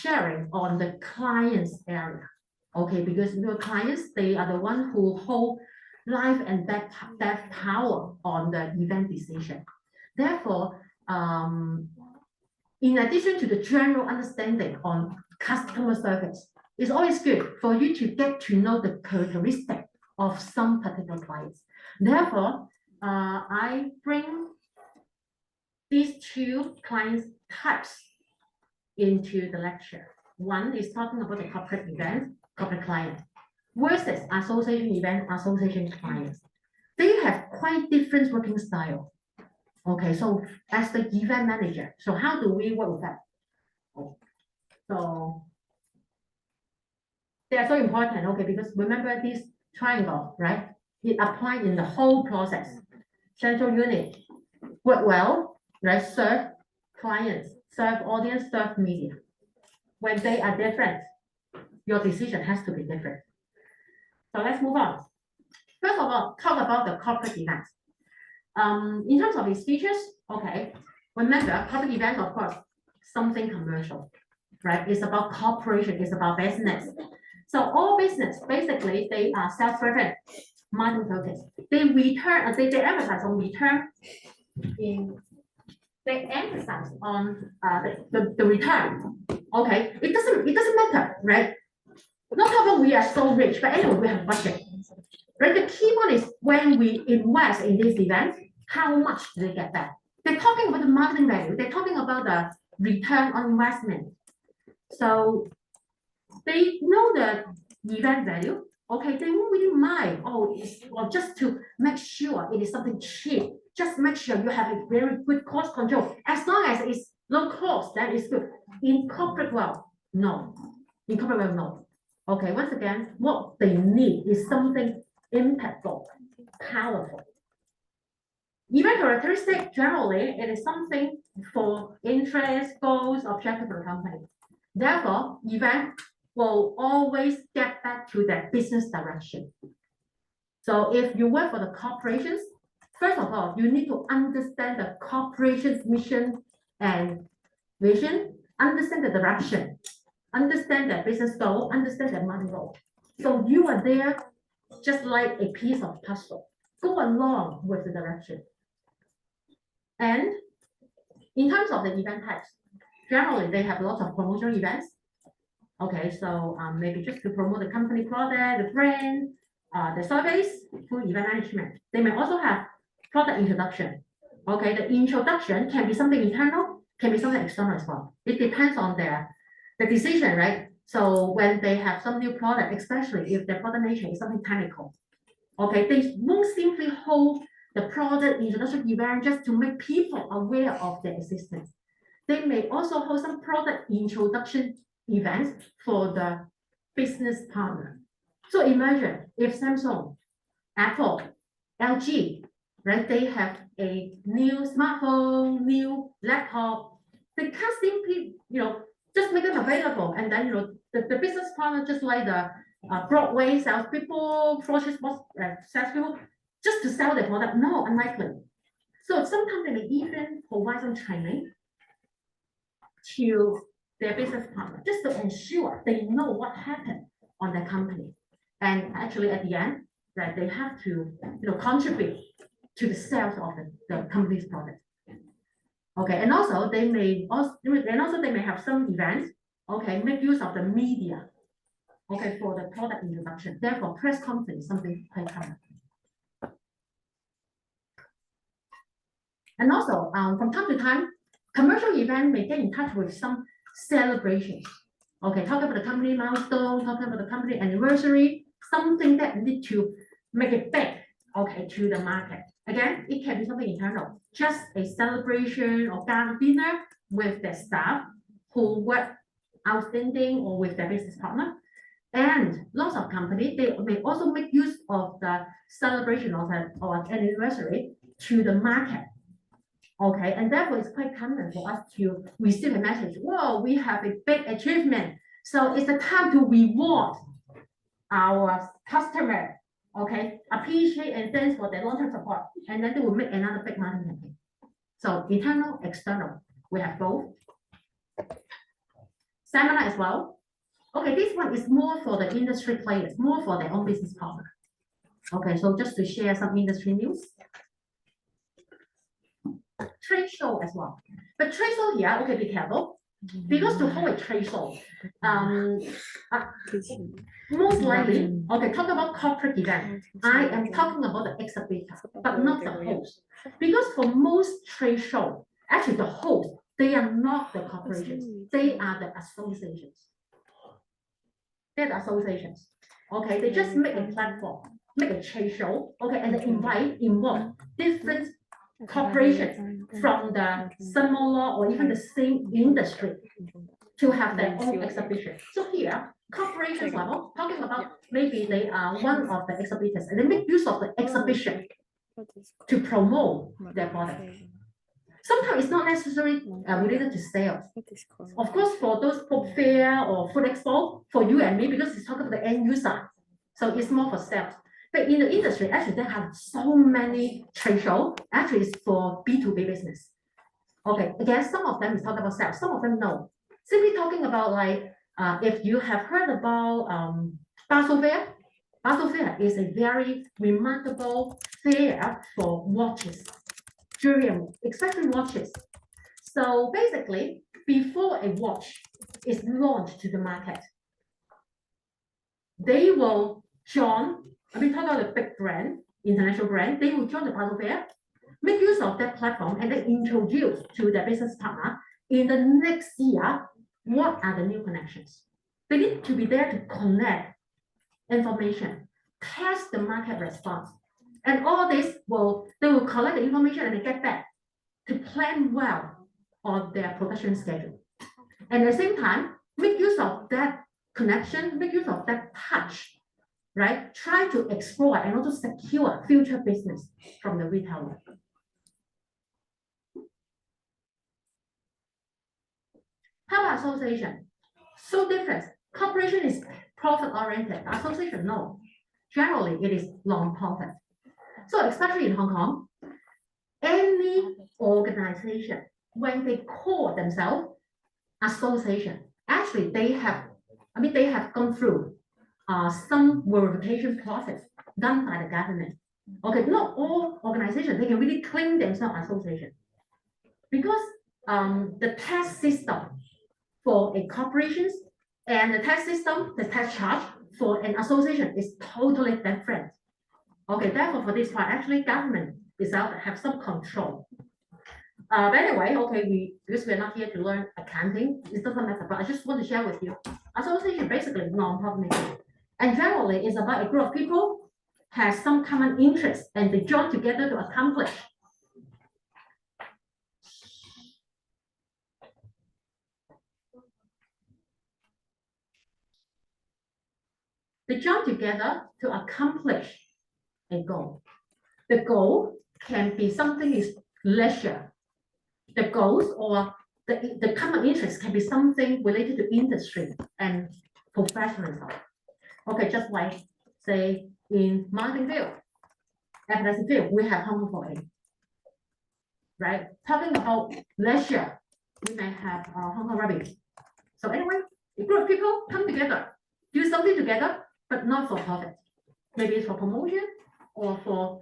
sharing on the client's area. Okay, because your clients, they are the one who hold life and death power on the event decision. Therefore, in addition to the general understanding on customer service, it's always good for you to get to know the characteristic of some particular clients. Therefore, I bring these two clients types into the lecture. One is talking about the corporate event, corporate client, versus association event, association clients. They have quite different working style. Okay, so as the event manager, so how do we work with that? So they are so important, okay, because remember this triangle, right? It applies in the whole process. Central unit, work well, right? Serve clients, serve audience, serve media. When they are different, your decision has to be different. So let's move on. First of all, talk about the corporate events. In terms of its features, okay, remember corporate events, of course, something commercial, right? It's about corporation, it's about business. So all business, basically, they are self-driven, margin focused. They return, they emphasize on return. They emphasize on the return. Okay, it doesn't matter, right? No problem, we are so rich, but anyway, we have budget. Right? The key one is when we invest in this event, how much do they get back? They're talking about the marketing value. They're talking about the return on investment. So they know the event value. Okay, they won't really mind. Oh, or just to make sure it is something cheap. Just make sure you have a very good cost control. As long as it's low cost, that is good. In corporate world, no. In corporate world, no. Okay, once again, what they need is something impactful, powerful. Event characteristic, generally, it is something for interest, goals, objective of the company. Therefore, event will always get back to that business direction. So if you work for the corporations, first of all, you need to understand the corporation's mission and vision, understand the direction, understand their business goal, understand their money goal. So you are there just like a piece of puzzle. Go along with the direction. And in terms of the event types, generally they have lots of promotional events. Okay, so maybe just to promote the company product, the brand, the service, through event management. They may also have product introduction. Okay, the introduction can be something internal, can be something external as well. It depends on the decision, right? So when they have some new product, especially if their product nature is something technical, okay, they won't simply hold the product introduction event just to make people aware of their existence. They may also hold some product introduction events for the business partner. So imagine if Samsung, Apple, LG, right? They have a new smartphone, new laptop. They can't simply, just make it available, and then the business partner, just like the Broadway salespeople, grocery sports salespeople, just to sell their product. No, unlikely. So sometimes they may even provide some training to their business partner just to ensure they know what happened on their company. And actually, at the end, that they have to contribute to the sales of the company's product. Okay, and also they may have some events. Okay, make use of the media. Okay, for the product introduction. Therefore, press conference something quite common. And also, from time to time, commercial event may get in touch with some celebrations. Okay, talk about the company milestone, talking about the company anniversary, something that need to make it big, okay, to the market. Again, it can be something internal, just a celebration or gala dinner with the staff who work outstanding or with their business partner. And lots of companies, they may also make use of the celebration or anniversary to the market. Okay, and therefore it's quite common for us to receive a message, whoa, we have a big achievement. So it's the time to reward our customer, okay, appreciate and thanks for their long-term support. And then they will make another big marketing campaign. So internal, external, we have both. Seminar as well. Okay, this one is more for the industry players, more for their own business partner. Okay, so just to share some industry news. Trade show as well. But trade show here, okay, be careful. Because to hold a trade show, most likely, okay, talk about corporate event. I am talking about the exhibitor, but not the host. Because for most trade show, actually the host, they are not the corporations, they are the associations. They're the associations. Okay, they just make a platform, make a trade show, okay, and they involve different corporations from the similar or even the same industry to have their own exhibition. So here, corporations level, talking about maybe they are one of the exhibitors and they make use of the exhibition to promote their product. Sometimes it's not necessarily related to sales. Of course, for those book fair or food expo, for you and me, because it's talking about the end user, so it's more for sales. But in the industry, actually, they have so many trade shows. Actually, it's for B2B business. Okay, again, some of them is talking about sales, some of them no. Simply talking about like, if you have heard about Basel Fair. Basel Fair is a very remarkable fair for watches, jewelry, especially watches. So basically, before a watch is launched to the market, they will join. Talk about a big brand, international brand, they will join the Basel Fair, make use of that platform, and then introduce to their business partner in the next year what are the new connections. They need to be there to connect information, test the market response, and all this they will collect the information and they get back to plan well on their production schedule. And at the same time, make use of that connection, make use of that touch, right? Try to explore and also secure future business from the retailer. How about association? So different. Corporation is profit-oriented. Association, no. Generally, it is non-profit. So especially in Hong Kong, any organization, when they call themselves association, actually they have gone through some verification process done by the government. Okay, not all organizations, they can really claim themselves association. Because the tax system for a corporations and the tax system, the tax charge for an association is totally different. Okay, therefore for this part, actually government itself have some control. But anyway, okay, because we're not here to learn accounting, it doesn't matter, but I just want to share with you. Association basically non-profit, and generally it's about a group of people has some common interest and they join together to accomplish. They join together to accomplish a goal. The goal can be something is leisure. The goals or the common interest can be something related to industry and professionalism. Okay, just like say in marketing field, advertising field, we have Hong Kong for A. Right? Talking about leisure, we may have Hong Kong Rugby. So anyway, a group of people come together, do something together, but not for profit. Maybe it's for promotion or for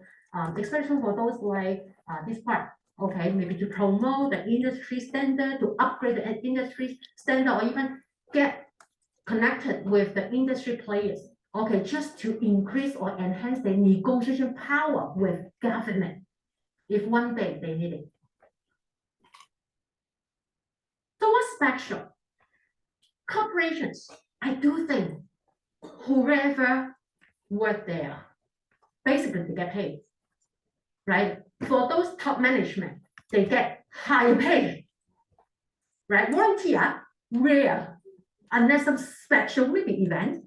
especially for those like this part. Okay, maybe to promote the industry standard, to upgrade the industry standard, or even get connected with the industry players. Okay, just to increase or enhance their negotiation power with government if one day they need it. So what's special? Corporations, I do think whoever work there, basically they get paid, right? For those top management, they get high pay, right? Volunteer, rare, unless some special maybe event.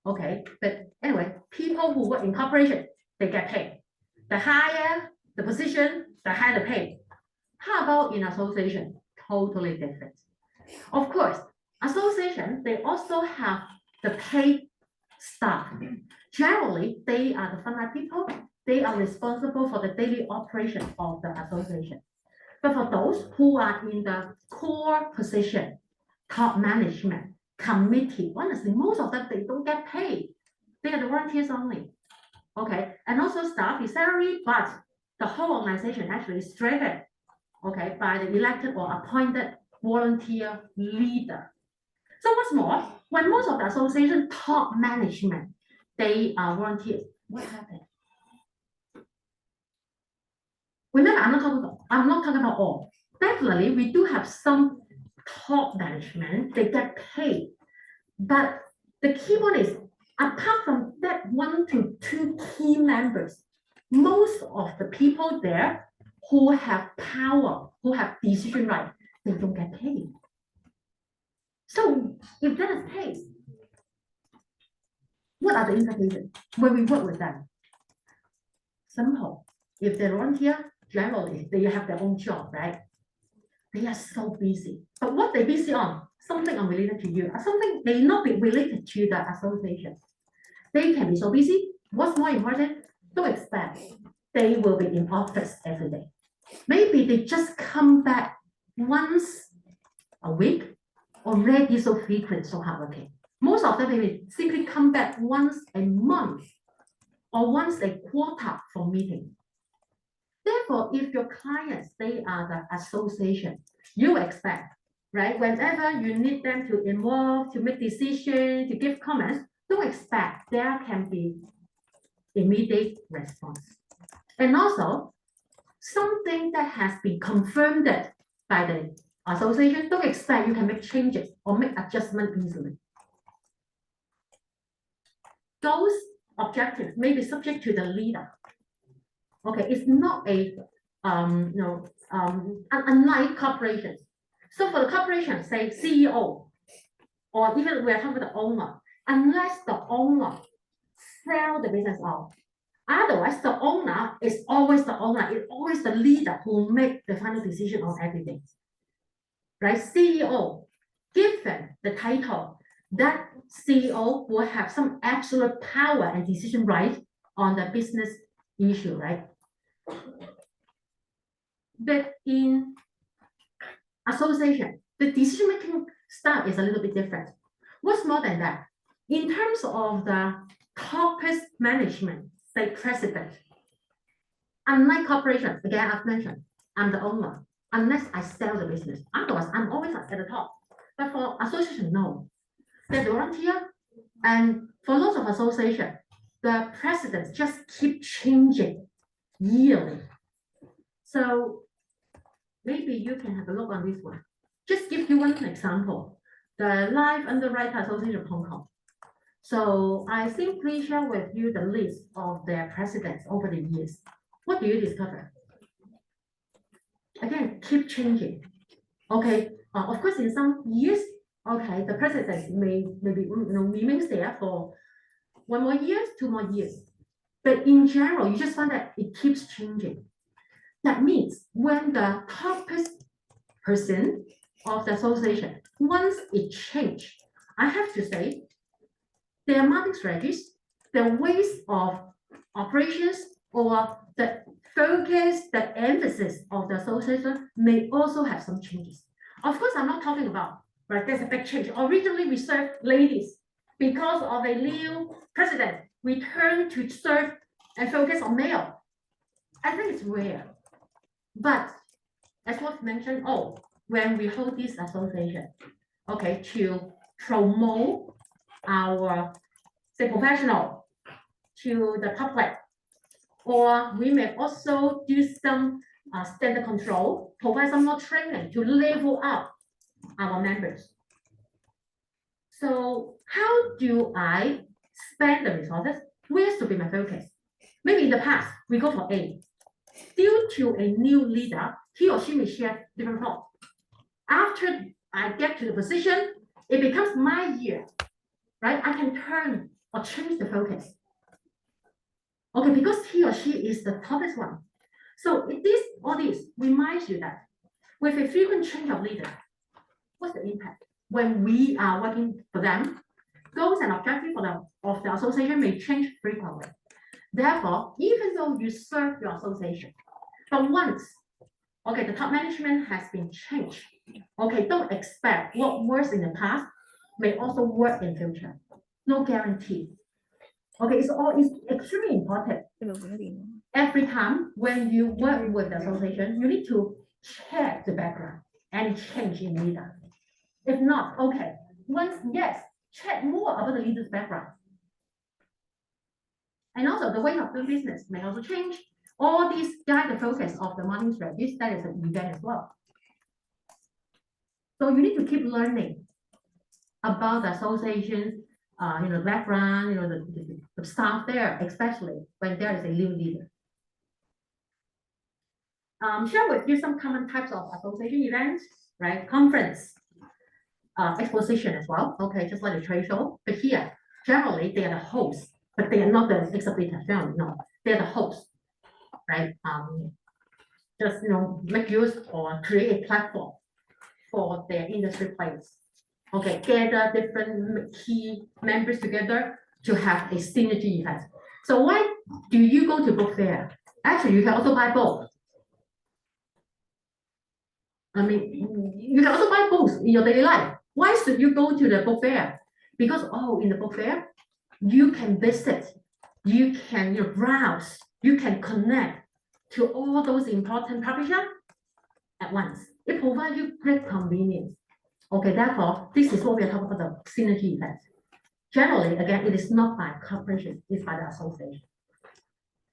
Okay, but anyway, people who work in corporation, they get paid. The higher the position, the higher the pay. How about in association? Totally different. Of course, association, they also have the paid staff. Generally, they are the frontline people. They are responsible for the daily operation of the association. But for those who are in the core position, top management, committee, honestly, most of them, they don't get paid. They are the volunteers only. Okay, and also staff is salary, but the whole organization actually is driven, okay, by the elected or appointed volunteer leader. So what's more, when most of the association top management, they are volunteers, what happened? Remember, I'm not talking about all. Definitely, we do have some top management, they get paid. But the key one is, apart from that 1 to 2 key members, most of the people there who have power, who have decision right, they don't get paid. So if that is the case, what are the implications when we work with them? Simple. If they're volunteer, generally they have their own job, right? They are so busy. But what they busy on? Something unrelated to you, something may not be related to the association. They can be so busy. What's more important? Don't expect they will be in office every day. Maybe they just come back once a week, already so frequent, so hardworking. Most of them may simply come back once a month or once a quarter for meeting. Therefore, if your clients, they are the association, you expect, right? Whenever you need them to involve, to make decisions, to give comments, don't expect there can be immediate response. And also, something that has been confirmed by the association, don't expect you can make changes or make adjustments easily. Those objectives may be subject to the leader. Okay, it's not a unlike corporations. So for the corporation, say CEO, or even we are talking about the owner, unless the owner sell the business out, otherwise the owner is always the owner, it's always the leader who make the final decision on everything. Right? CEO, given the title, that CEO will have some absolute power and decision right on the business issue, right? But in association, the decision-making style is a little bit different. What's more than that? In terms of the corporate management, say president, unlike corporation, again, I've mentioned, I'm the owner, unless I sell the business. Otherwise, I'm always at the top. But for association, no. They're the volunteer, and for lots of association, the presidents just keep changing yearly. So maybe you can have a look on this one. Just give you one example. The Life Underwriter Association of Hong Kong. So I simply share with you the list of their presidents over the years. What do you discover? Again, keep changing. Okay, of course, in some years, okay, the president may remains there for 1 more year, 2 more years. But in general, you just find that it keeps changing. That means when the top person of the association, once it changed, I have to say, their marketing strategies, the ways of operations, or the focus, the emphasis of the association may also have some changes. Of course, I'm not talking about, right, there's a big change. Originally, we served ladies. Because of a new president, we turn to serve and focus on male. I think it's rare. But as was mentioned, when we hold this association, okay, to promote our professional to the public, or we may also do some standard control, provide some more training to level up our members. So how do I spend the resources? Where's to be my focus? Maybe in the past, we go for A. Due to a new leader, he or she may share different thoughts. After I get to the position, it becomes my year, right? I can turn or change the focus. Okay, because he or she is the toughest one. So all this reminds you that with a frequent change of leader, what's the impact? When we are working for them, goals and objectives of the association may change frequently. Therefore, even though you serve your association, but once, okay, the top management has been changed, okay, don't expect what works in the past may also work in future. No guarantee. Okay, it's extremely important. Every time when you work with the association, you need to check the background and change in leader. If not, okay, yes, check more about the leader's background. And also the way of doing business may also change. All these guide the focus of the marketing strategies. That is an event as well. So you need to keep learning about the association, background, the staff there, especially when there is a new leader. Share with you some common types of association events, right? Conference, exposition as well. Okay, just like a trade show. But here, generally, they are the hosts, but they are not the exhibitors. Generally, no, they are the hosts, right? Just make use or create a platform for their industry players. Okay, gather different key members together to have a synergy event. So why do you go to book fair? Actually, you can also buy both. I mean, you can also buy books in your daily life. Why should you go to the book fair? Because in the book fair, you can visit, you can browse, you can connect to all those important publishers at once. It provides you great convenience. Okay, therefore, this is what we are talking about, the synergy effect. Generally, again, it is not by corporation, it's by the association.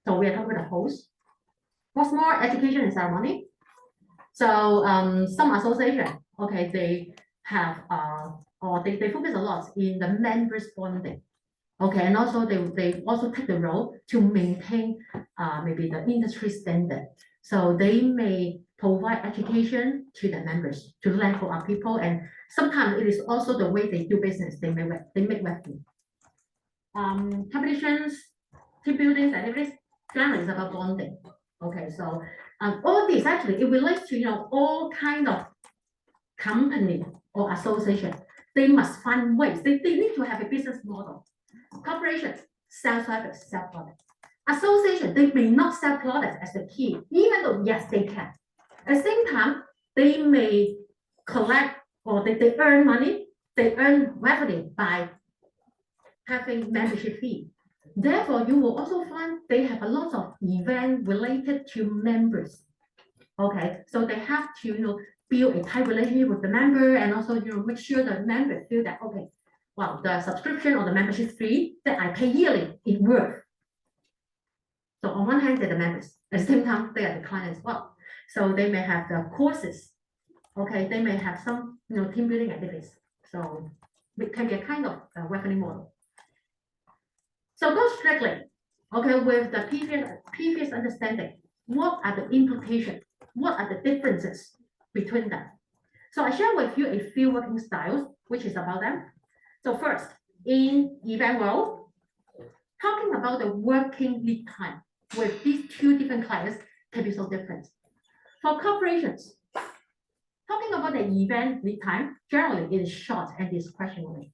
So we are talking about the host. What's more, education and ceremony. So some association, okay, they have or they focus a lot in the members bonding. Okay, and also they also take the role to maintain maybe the industry standard. So they may provide education to the members to level up people, and sometimes it is also the way they do business. They make revenue. Competitions, team building activities, generally is about bonding. Okay, so all this actually it relates to all kind of company or association. They must find ways. They need to have a business model. Corporations sell service, sell product. Association, they may not sell products as the key, even though yes, they can. At the same time, they may collect or they earn money, they earn revenue by having membership fee. Therefore, you will also find they have a lot of events related to members. Okay, so they have to build a tight relationship with the member, and also make sure the member feel that okay, well, the subscription or the membership fee that I pay yearly is worth. So on one hand, they're the members. At the same time, they are the client as well. So they may have the courses. Okay, they may have some team building activities. So it can be a kind of revenue model. So go strictly, okay, with the previous understanding. What are the implications? What are the differences between them? So I share with you a few working styles, which is about them. So first, in event world, talking about the working lead time with these two different clients can be so different. For corporations, talking about the event lead time, generally it is short and discretionary.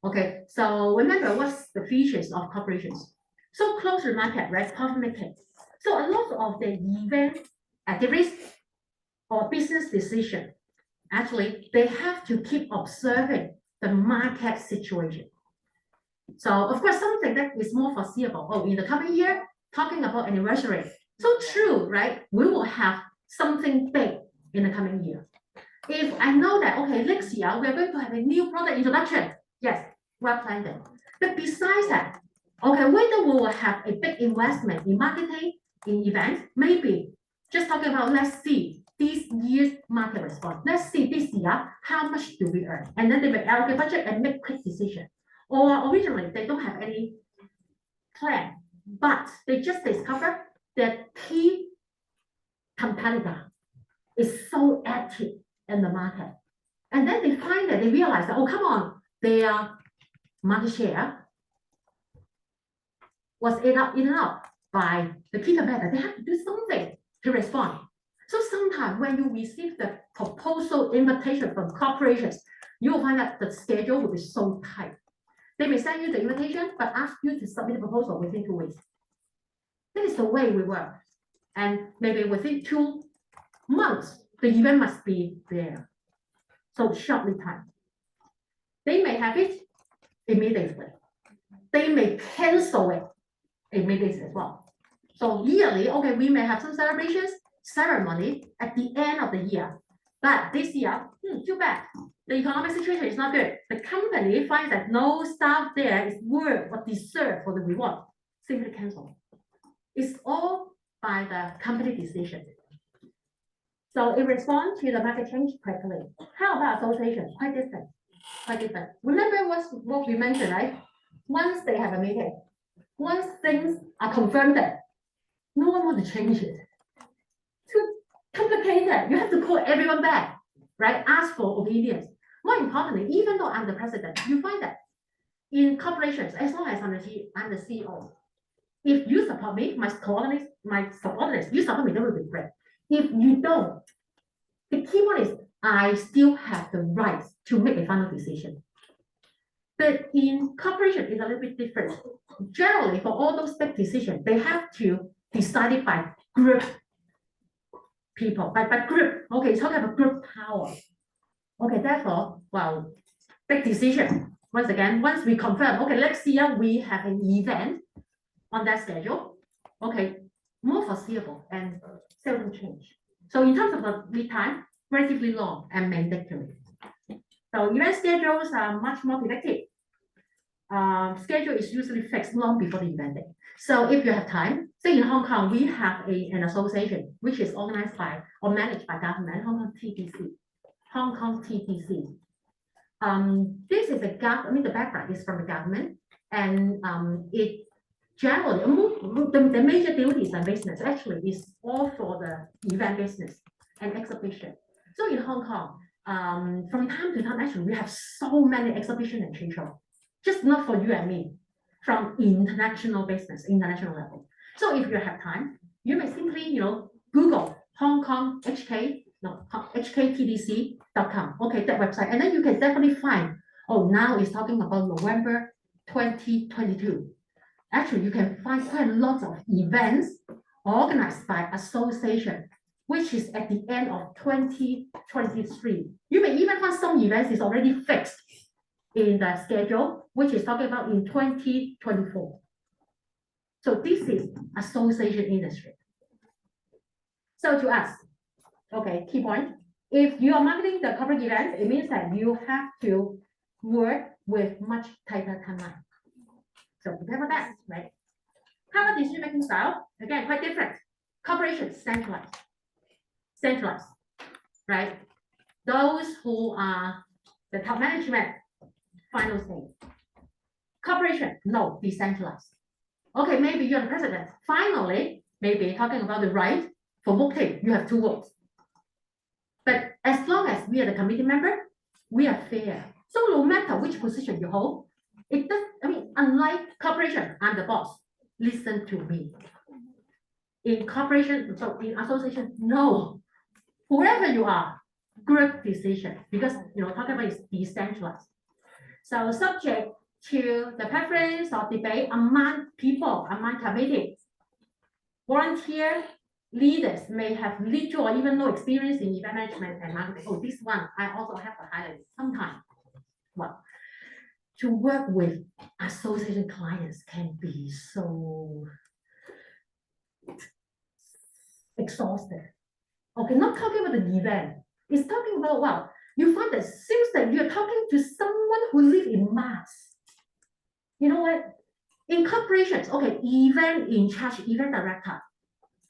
Okay, so remember what's the features of corporations? So close to the market, right? Profit making. So a lot of the event activities or business decision, actually, they have to keep observing the market situation. So of course, something that is more foreseeable. Oh, in the coming year, talking about anniversary. So true, right? We will have something big in the coming year. If I know that, okay, next year we are going to have a new product introduction, yes, well planned it. But besides that, okay, whether we will have a big investment in marketing, in events, maybe just talking about, let's see this year's market response. Let's see this year, how much do we earn? And then they will allocate budget and make quick decision. Or originally, they don't have any plan, but they just discover that key competitor is so active in the market. And then they find that they realize that, oh, come on, their market share was eaten up by the key competitor. They have to do something to respond. So sometimes when you receive the proposal invitation from corporations, you will find that the schedule will be so tight. They may send you the invitation, but ask you to submit a proposal within 2 weeks. That is the way we work. And maybe within 2 months, the event must be there. So short lead time. They may have it immediately. They may cancel it immediately as well. So yearly, okay, we may have some celebrations, ceremony at the end of the year. But this year, too bad. The economic situation is not good. The company finds that no staff there is worth or deserve for the reward. Simply cancel. It's all by the company decision. So it responds to the market change quickly. How about associations? Quite different. Quite different. Remember what we mentioned, right? Once they have a meeting, once things are confirmed, no one wants to change it. Too complicated. You have to call everyone back, right? Ask for opinions. More importantly, even though I'm the president, you find that in corporations, as long as I'm the CEO, if you support me, my subordinates, you support me, that will be great. If you don't, the key one is I still have the right to make a final decision. But in corporation, it's a little bit different. Generally, for all those big decisions, they have to decide it by group people, by group. Okay, talking about group power. Okay, therefore, well, big decision. Once again, once we confirm, okay, next year we have an event on that schedule. Okay, more foreseeable and seldom change. So in terms of the lead time, relatively long and mandatory. So event schedules are much more predictive. Schedule is usually fixed long before the event day. So if you have time, say in Hong Kong, we have an association which is organized by or managed by government, Hong Kong TTC. Hong Kong TTC. This is the background is from the government, and it generally, the major duties and business actually is all for the event business and exhibition. So in Hong Kong, from time to time, actually, we have so many exhibition and trade show, just not for you and me, from international business, international level. So if you have time, you may simply, Google Hong Kong HKTDC.com. Okay, that website, and then you can definitely find. Oh, now it's talking about November 2022. Actually, you can find quite a lot of events organized by association, which is at the end of 2023. You may even find some events is already fixed in the schedule, which is talking about in 2024. So this is association industry. So to us, okay, key point. If you are marketing the corporate events, it means that you have to work with much tighter timeline. So prepare for that, right? How about decision-making style? Again, quite different. Corporations, centralized, right? Those who are the top management, final say. Corporation, no, decentralized. Okay, maybe you're the president. Finally, maybe talking about the right for voting, you have 2 votes. But as long as we are the committee member, we are fair. So no matter which position you hold, It does, I mean, unlike corporation, I'm the boss. Listen to me. In corporation, so in association, no. Whoever you are, group decision, because talking about is decentralized. So subject to the preference or debate among people, among committees. Volunteer leaders may have little or even no experience in event management and marketing. Oh, this one I also have to highlight sometimes. Well, to work with association clients can be so exhausted. Okay, not talking about the event. It's talking about, well, you find that seems that you're talking to someone who lives in Mars. You know what? In corporations, okay, event in charge, event director,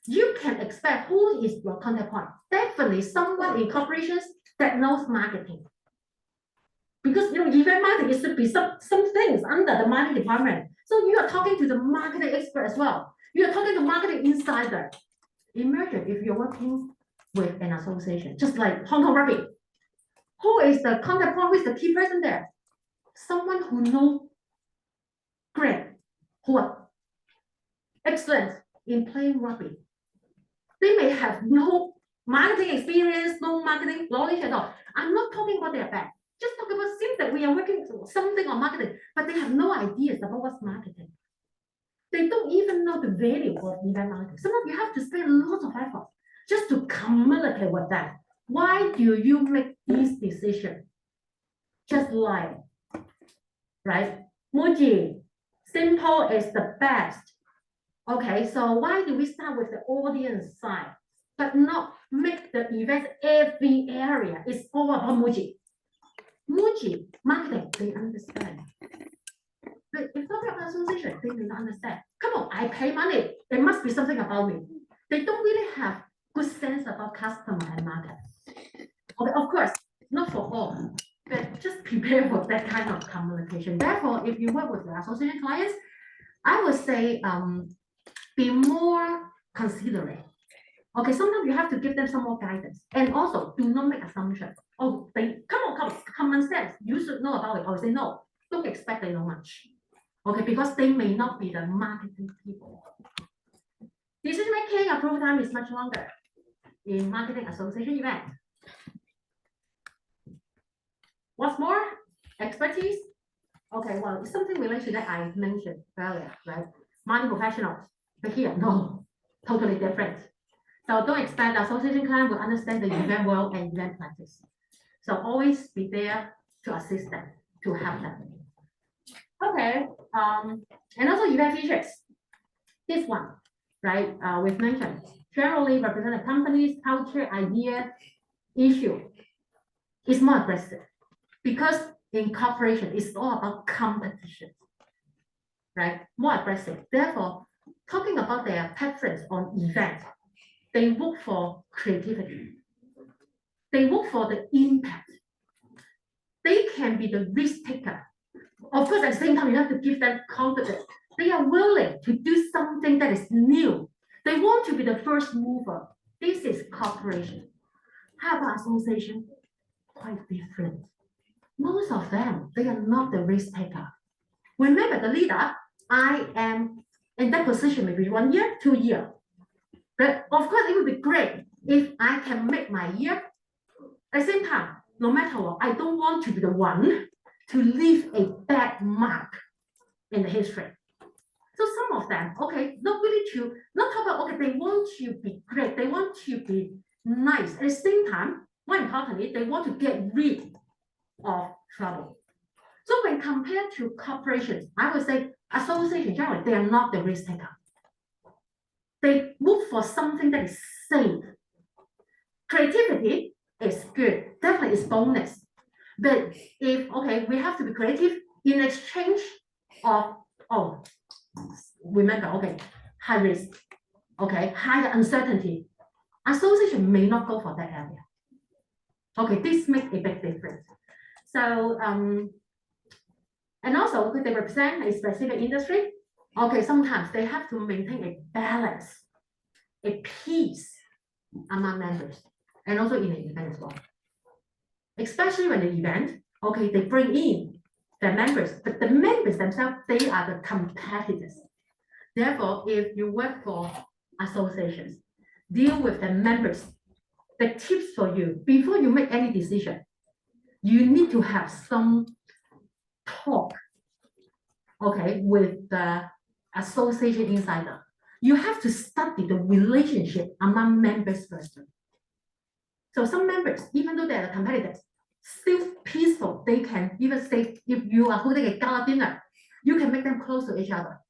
you can expect who is your contact point. Definitely someone in corporations that knows marketing. Because event marketing is to be some things under the marketing department. So you are talking to the marketing expert as well. You are talking to marketing insider. Imagine if you're working with an association, just like Hong Kong Rugby. Who is the contact point? Who is the key person there? Someone who knows great, who are excellent in playing rugby. They may have no marketing experience, no marketing knowledge at all. I'm not talking about their bad. Just talk about things that we are working something on marketing, but they have no ideas about what's marketing. They don't even know the value of event marketing. Sometimes you have to spend lots of effort just to communicate with them. Why do you make these decisions? Just like, right? Muji, simple is the best. Okay, so why do we start with the audience side, but not make the event every area? It's all about Muji. Muji marketing, they understand. But if talking about association, they may not understand. Come on, I pay money. There must be something about me. They don't really have good sense about customer and market. Okay, of course, not for all, but just prepare for that kind of communication. Therefore, if you work with your association clients, I would say be more considerate. Okay, sometimes you have to give them some more guidance. And also, do not make assumptions. Oh, come on, common sense. You should know about it. Or say no, don't expect they know much. Okay, because they may not be the marketing people. Decision making approval time is much longer in marketing association event. What's more? Expertise. Okay, well, it's something related that I mentioned earlier, right? Marketing professionals. But here, no, totally different. So don't expect the association client will understand the event world and event practice. So always be there to assist them, to help them. Okay, and also event features. This one, right? We've mentioned generally represent a company's culture, idea, issue. Is more aggressive because in corporation it's all about competition, right? More aggressive. Therefore, talking about their preference on event, they look for creativity. They look for the impact. They can be the risk taker. Of course, at the same time, you have to give them confidence. They are willing to do something that is new. They want to be the first mover. This is corporation. How about association? Quite different. Most of them, they are not the risk taker. Remember the leader, I am in that position maybe 1 year, 2 years. But of course, it would be great if I can make my year. At the same time, no matter what, I don't want to be the one to leave a bad mark in the history. So some of them, okay, not talk about, okay, they want to be great, they want to be nice. At the same time, more importantly, they want to get rid of trouble. So when compared to corporations, I would say association generally, they are not the risk taker. They look for something that is safe. Creativity is good, definitely is bonus. But if, okay, we have to be creative in exchange of, oh, remember, okay, high risk, okay, high uncertainty. Association may not go for that area. Okay, this makes a big difference. So, and also, they represent a specific industry. Okay, sometimes they have to maintain a balance, a peace among members, and also in the event as well. Especially when the event, okay, they bring in the members, but the members themselves, they are the competitors. Therefore, if you work for associations, deal with the members. The tips for you, before you make any decision, you need to have some talk, okay, with the association insider. You have to study the relationship among members first. So some members, even though they are competitors, still peaceful. They can even say, if you are holding a gala dinner, you can make them close to each other.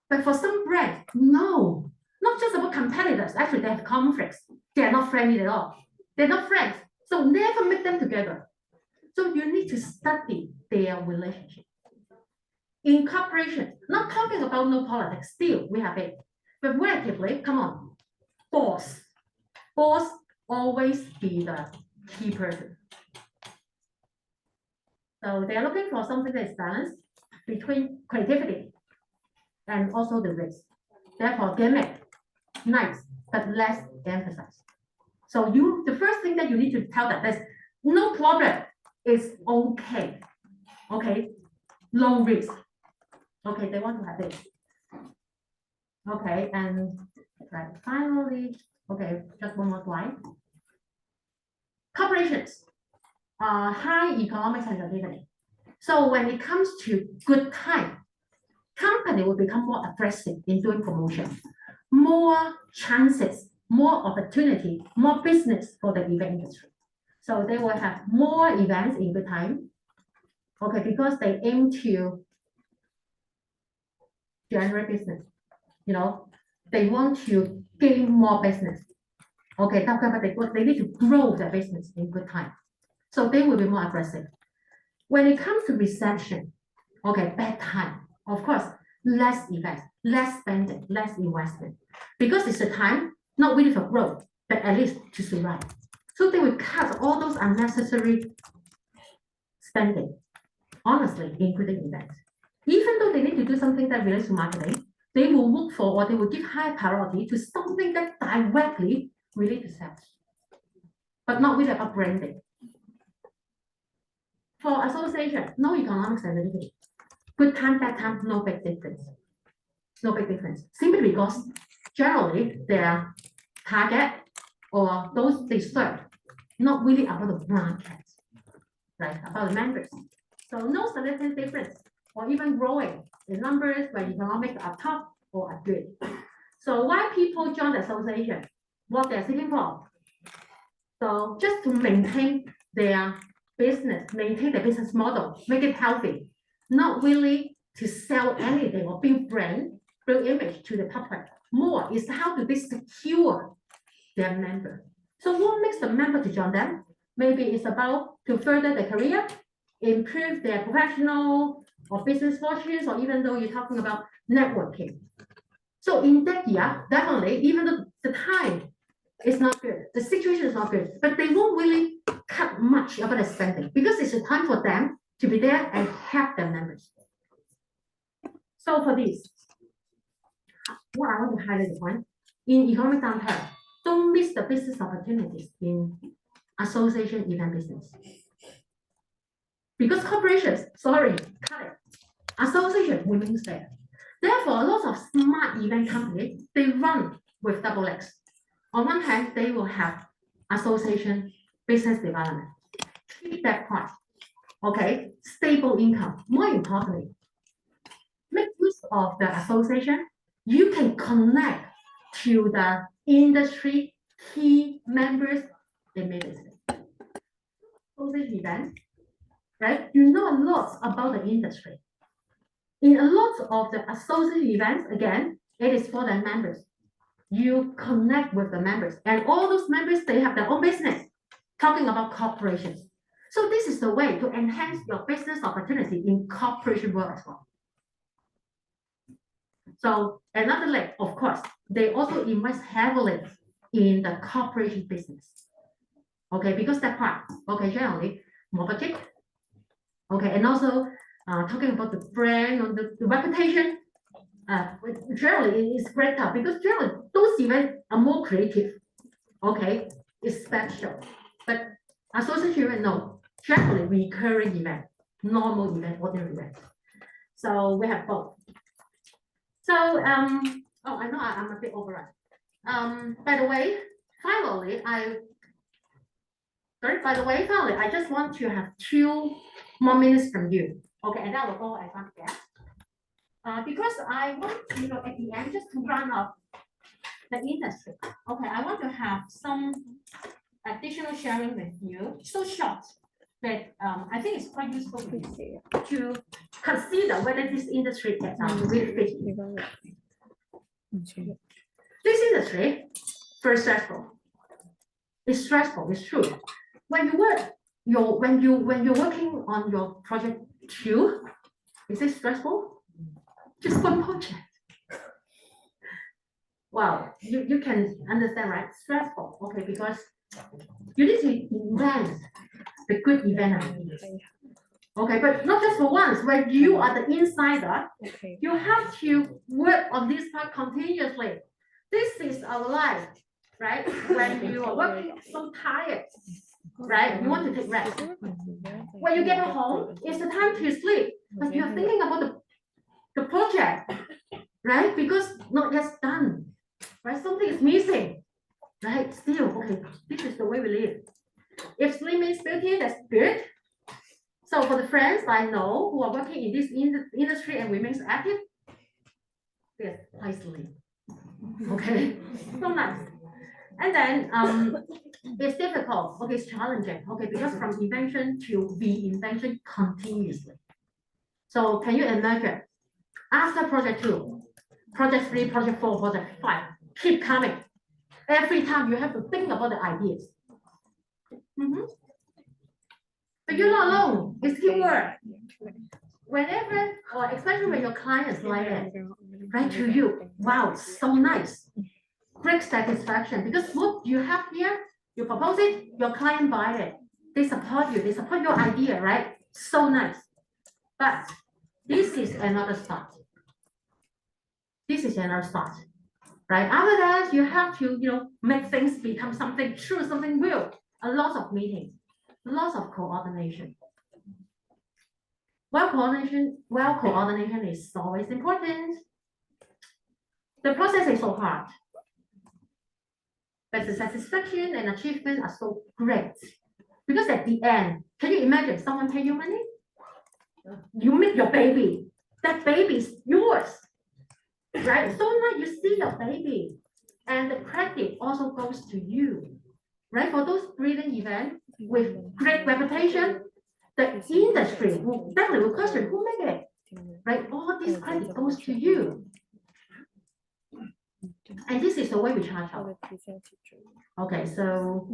But for some brands, no, not just about competitors. Actually, they have conflicts. They are not friendly at all. They're not friends. So never make them together. So you need to study their relationship. In corporation, not talking about no politics, still we have it. But relatively, come on, boss always be the key person. So they're looking for something that is balanced between creativity and also the risk. Therefore, gimmick, nice, but less emphasized. So the first thing that you need to tell them is no problem, it's okay. Okay, low risk. Okay, they want to have it. Okay, and right, finally, okay, just one more slide. Corporations are high economic sensitivity. So when it comes to good time, company will become more aggressive in doing promotion, more chances, more opportunity, more business for the event industry. So they will have more events in good time. Okay, because they aim to generate business. You know, they want to gain more business. Okay, but they need to grow their business in good time. So they will be more aggressive. When it comes to recession, okay, bad time, of course, less events, less spending, less investment. Because it's a time not really for growth, but at least to survive. So they will cut all those unnecessary spending, honestly, including events. Even though they need to do something that relates to marketing, they will look for or they will give high priority to something that directly relates to sales, but not really about branding. For association, no economic sensitivity. Good time, bad time, no big difference. No big difference. Simply because generally their target or those they serve, not really about the market, right? About the members. So no significant difference or even growing in numbers when economics are tough or are good. So why people join the association? What they're seeking for? So just to maintain their business, maintain the business model, make it healthy, not really to sell anything or build brand, build image to the public. More is how do they secure their member. So what makes the member to join them? Maybe it's about to further their career, improve their professional or business fortunes, or even though you're talking about networking. So in that year, definitely, even though the time is not good, the situation is not good, but they won't really cut much about the spending because it's a time for them to be there and help their members. So for this, what I want to highlight the point, in economic downturn, don't miss the business opportunities in association event business. Because corporations, sorry, cut it. Association remains there. Therefore, lots of smart event companies, they run with double legs. On one hand, they will have association business development. Keep that part. Okay, stable income. More importantly, make use of the association. You can connect to the industry key members immediately. Association event, right? You know a lot about the industry. In a lot of the association events, again, it is for the members. You connect with the members, and all those members, they have their own business, talking about corporations. So this is the way to enhance your business opportunity in corporation world as well. So another leg, of course, they also invest heavily in the corporation business. Okay, because that part, okay, generally more budget. Okay, and also talking about the brand or the reputation, generally it's great up because generally those events are more creative. Okay, it's special. But association event, no, generally recurring event. normal event, ordinary event. So we have both. So oh, I know I'm a bit overrun. By the way, finally, I just want to have 2 more minutes from you. Okay, and that will go as one gap. Because I want, at the end, just to round up the industry. Okay, I want to have some additional sharing with you, so short, but I think it's quite useful for you to consider whether this industry is really fit. This industry, very stressful. It's stressful, it's true. When you work, when you're working on your project 2, is it stressful? Just one project. Wow, you can understand, right? Stressful, okay, because you need to invent the good event ideas. Okay, but not just for once. When you are the insider, you have to work on this part continuously. This is our life, right? When you are working so tired, right? You want to take rest. When you get home, it's the time to sleep, but you're thinking about the project, right? Because not yet done, right? Something is missing, right? Still, okay, this is the way we live. If sleep means beauty, that's good. So for the friends I know who are working in this industry and remains active, yes, I sleep. Okay, so nice. And then it's difficult. Okay, it's challenging. Okay, because from invention to reinvention continuously. So can you imagine after project 2, project 3, project 4, project 5 keep coming? Every time you have to think about the ideas. But you're not alone. It's teamwork. Whenever, or especially when your clients like it, right to you, wow, so nice. Great satisfaction, because what you have here, you propose it, your client buy it. They support you, they support your idea, right? So nice. But this is another start. This is another start, right? After that, you have to, make things become something true, something real. A lot of meetings, lots of coordination. Well, coordination is always important. The process is so hard, but the satisfaction and achievement are so great. Because at the end, can you imagine someone pay you money? You meet your baby. That baby is yours, right? So now you see your baby, and the credit also goes to you, right? For those brilliant events with great reputation, the industry will definitely question who made it, right? All this credit goes to you. And this is the way we charge out. Okay, so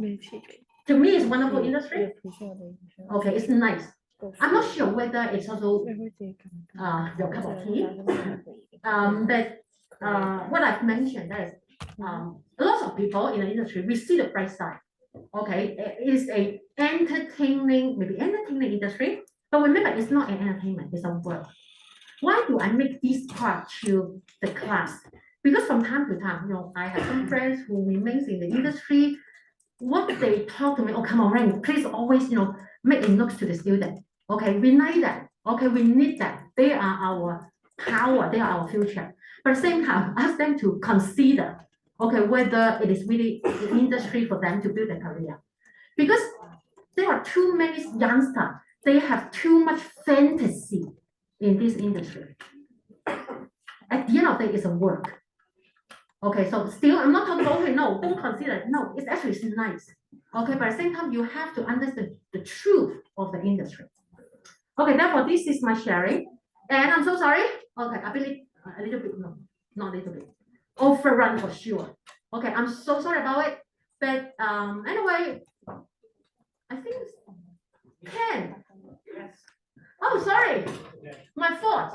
to me, it's wonderful industry. Okay, it's nice. I'm not sure whether it's also your cup of tea. But what I've mentioned is a lot of people in the industry, we see the bright side. Okay, it is a maybe entertaining industry, but remember, it's not an entertainment, it's a work. Why do I make this part to the class? Because from time to time, I have some friends who remains in the industry. What they talk to me, oh, come on, Rain, please always, make a note to the student. Okay, we need that. Okay, we need that. They are our power, they are our future. But at the same time, ask them to consider, okay, whether it is really the industry for them to build a career. Because there are too many youngsters, they have too much fantasy in this industry. At the end of the day, it's a work. Okay, so still, I'm not talking about, okay, no, don't consider it. No, it's actually nice. Okay, but at the same time, you have to understand the truth of the industry. Okay, therefore, this is my sharing. And I'm so sorry. Okay, I believe a little bit, no, not a little bit. Overrun for sure. Okay, I'm so sorry about it. But anyway, I think Ken. Oh, sorry. My fault.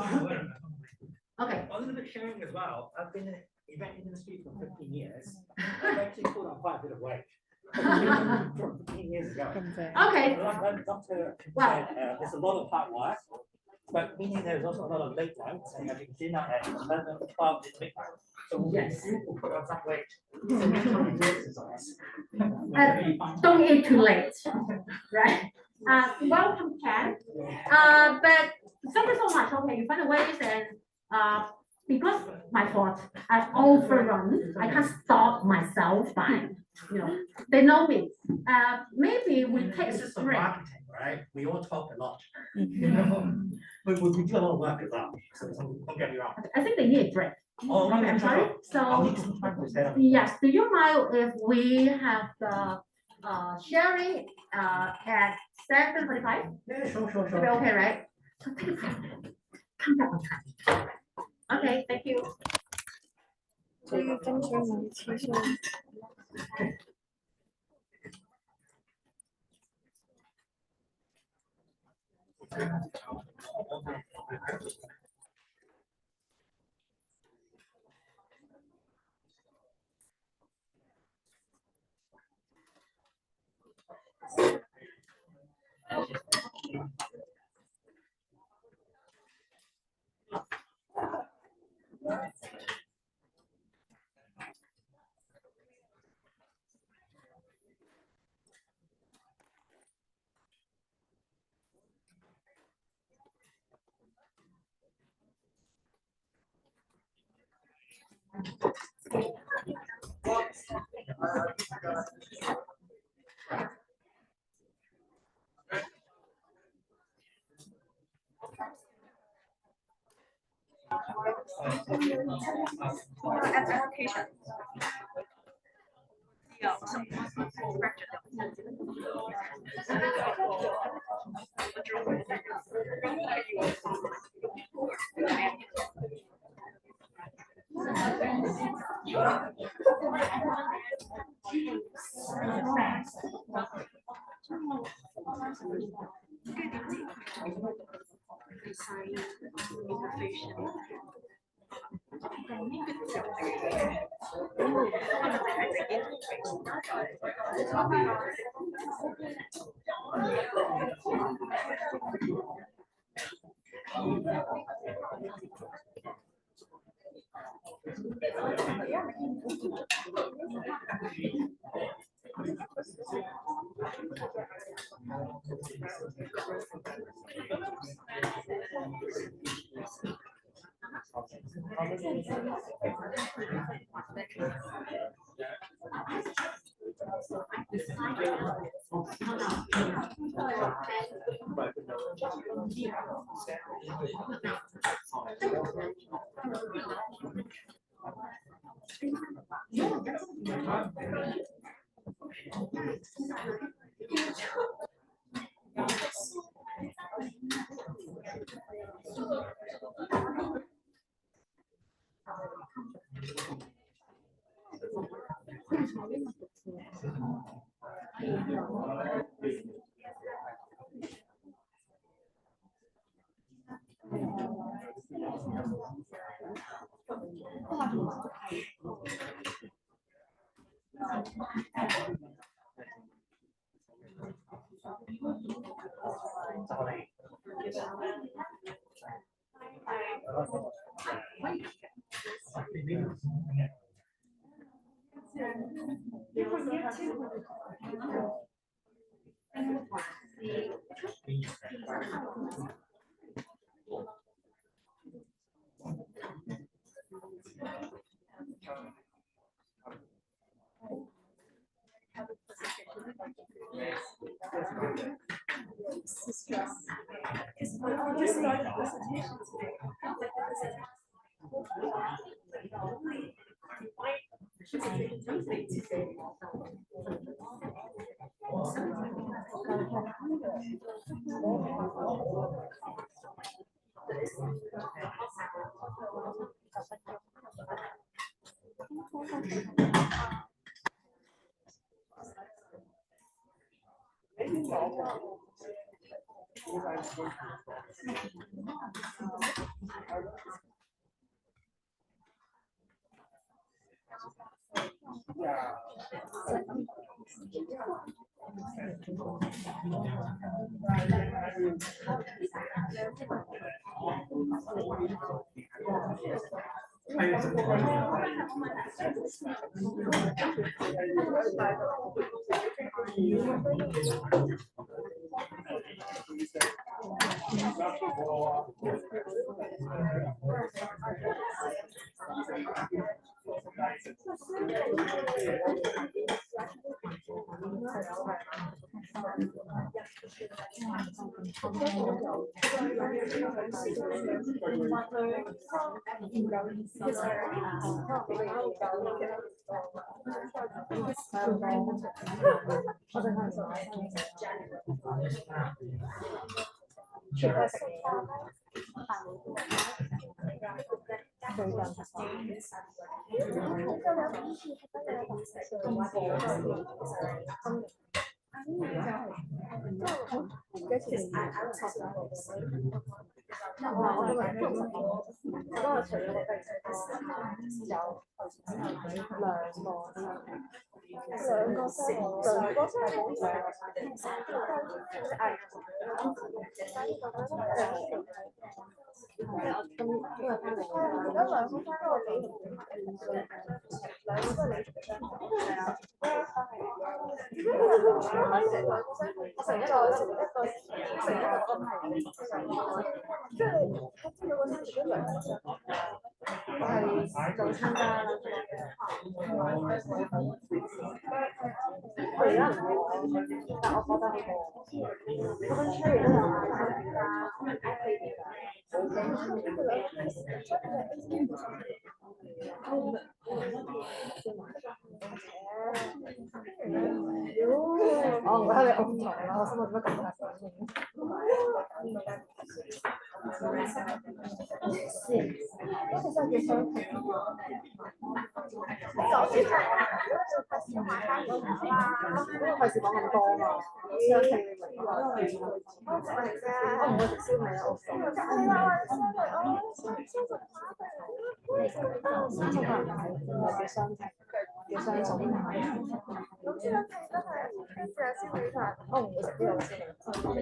Okay. A little bit sharing as well. I've been in the event industry for 15 years. I've actually put on quite a bit of weight from 15 years ago. Okay. Wow. There's a lot of hard work, but meaning there's also a lot of late nights, and having dinner at 11, 12 midnight. So yes, people put on some weight. So we can do exercise. Don't eat too late, right? Welcome, Ken. But thank you so much. Okay, you find a ways and because my fault, I overrun. I can't stop myself by, they know me. Maybe we take This is the break. marketing, right? We all talk a lot. You know, we do a lot of work as well. So don't get me wrong. I think they need a break. Oh, Okay, I'm sorry. I'll So need some time to set up. yes, do you mind if we have the sharing at 7:45? Yeah, sure. Should be okay, right? So take a break. Come back on time. Okay, thank you. 这个分成哪期是？Application. 我唔覺得你安台啦，我心諗做乜咁大聲？其實幾想聽。費事講咁多嘛，想聽你明白。我唔會食燒味啊，我唔幾相情，幾相重。我唔會食呢個燒味。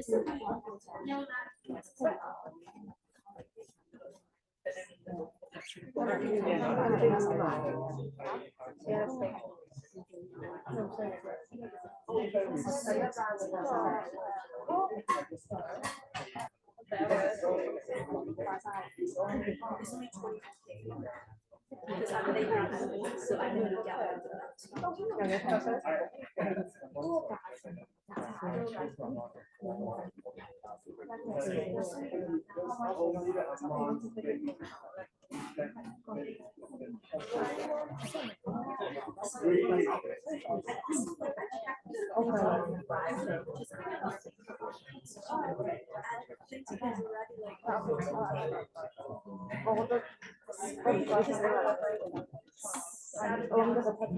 我覺得我唔再食啦。我諗得個 tip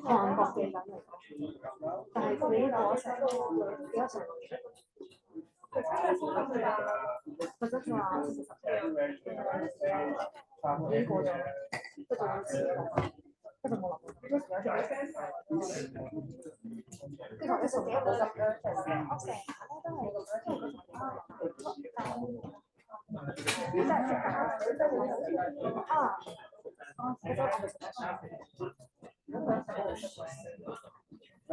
韓國嘅品嚟，但係佢呢個成比較成。佢真係話已經過咗，佢仲有遲咗，佢就冇諗。佢同你數幾多咁樣？我成日都係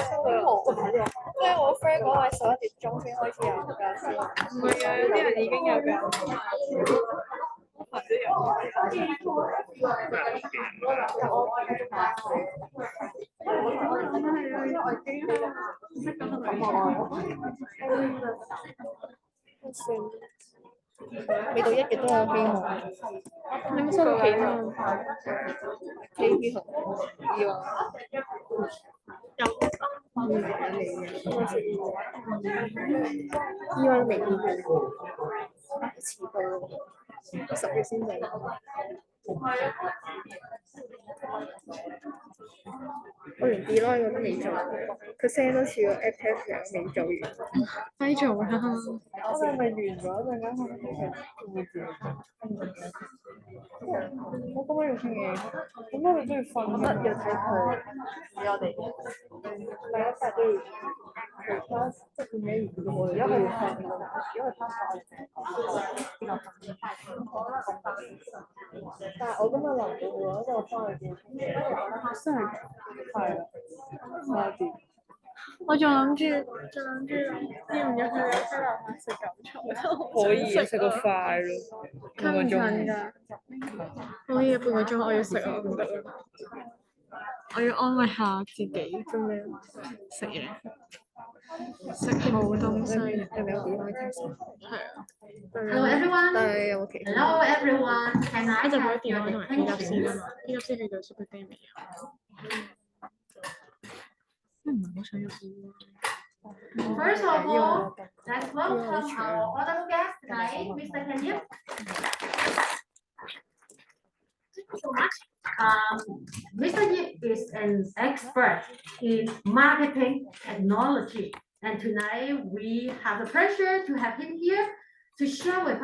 即係我 friend 講話11點鐘先開始有㗎先。唔係啊，有啲人已經有㗎。未到1月都有希望。你冇收到期嗎？幾號？要啊。有。依家未遲到，10月先嚟。我連 delay 我都未做，佢 send 多次個 app test 又未做完。快做啦！我哋咪完咗陣間可能我今晚要傾嘢，咁我哋都要瞓。我覺得要睇佢，睇我哋。第一日都要。即係尾如果佢要瞓，如果佢翻返但係我今日留到喎，因為我翻去見。真係係啊，5點。我仲諗住要唔要去樓下食韭菜？可以啊，食個快咯，半個鐘㗎。可以啊，半個鐘我要食啊，唔得啦。我要安慰下自己，做咩？食嘢，食好東西。係咪有啲開聽先？係啊。Hello everyone. 但係有冇其他 Hello everyone. Can I 一陣冇 have 電 your 話同埋 P 級 C 啊嘛，P 級 C 去到 Super Day 未啊？唔係好想入去。First of all, let's welcome our other guest tonight, Mr. Kenyon. Thank you so much. Mr. Yip is an expert in marketing technology, and tonight we have the pleasure to have him here to share with us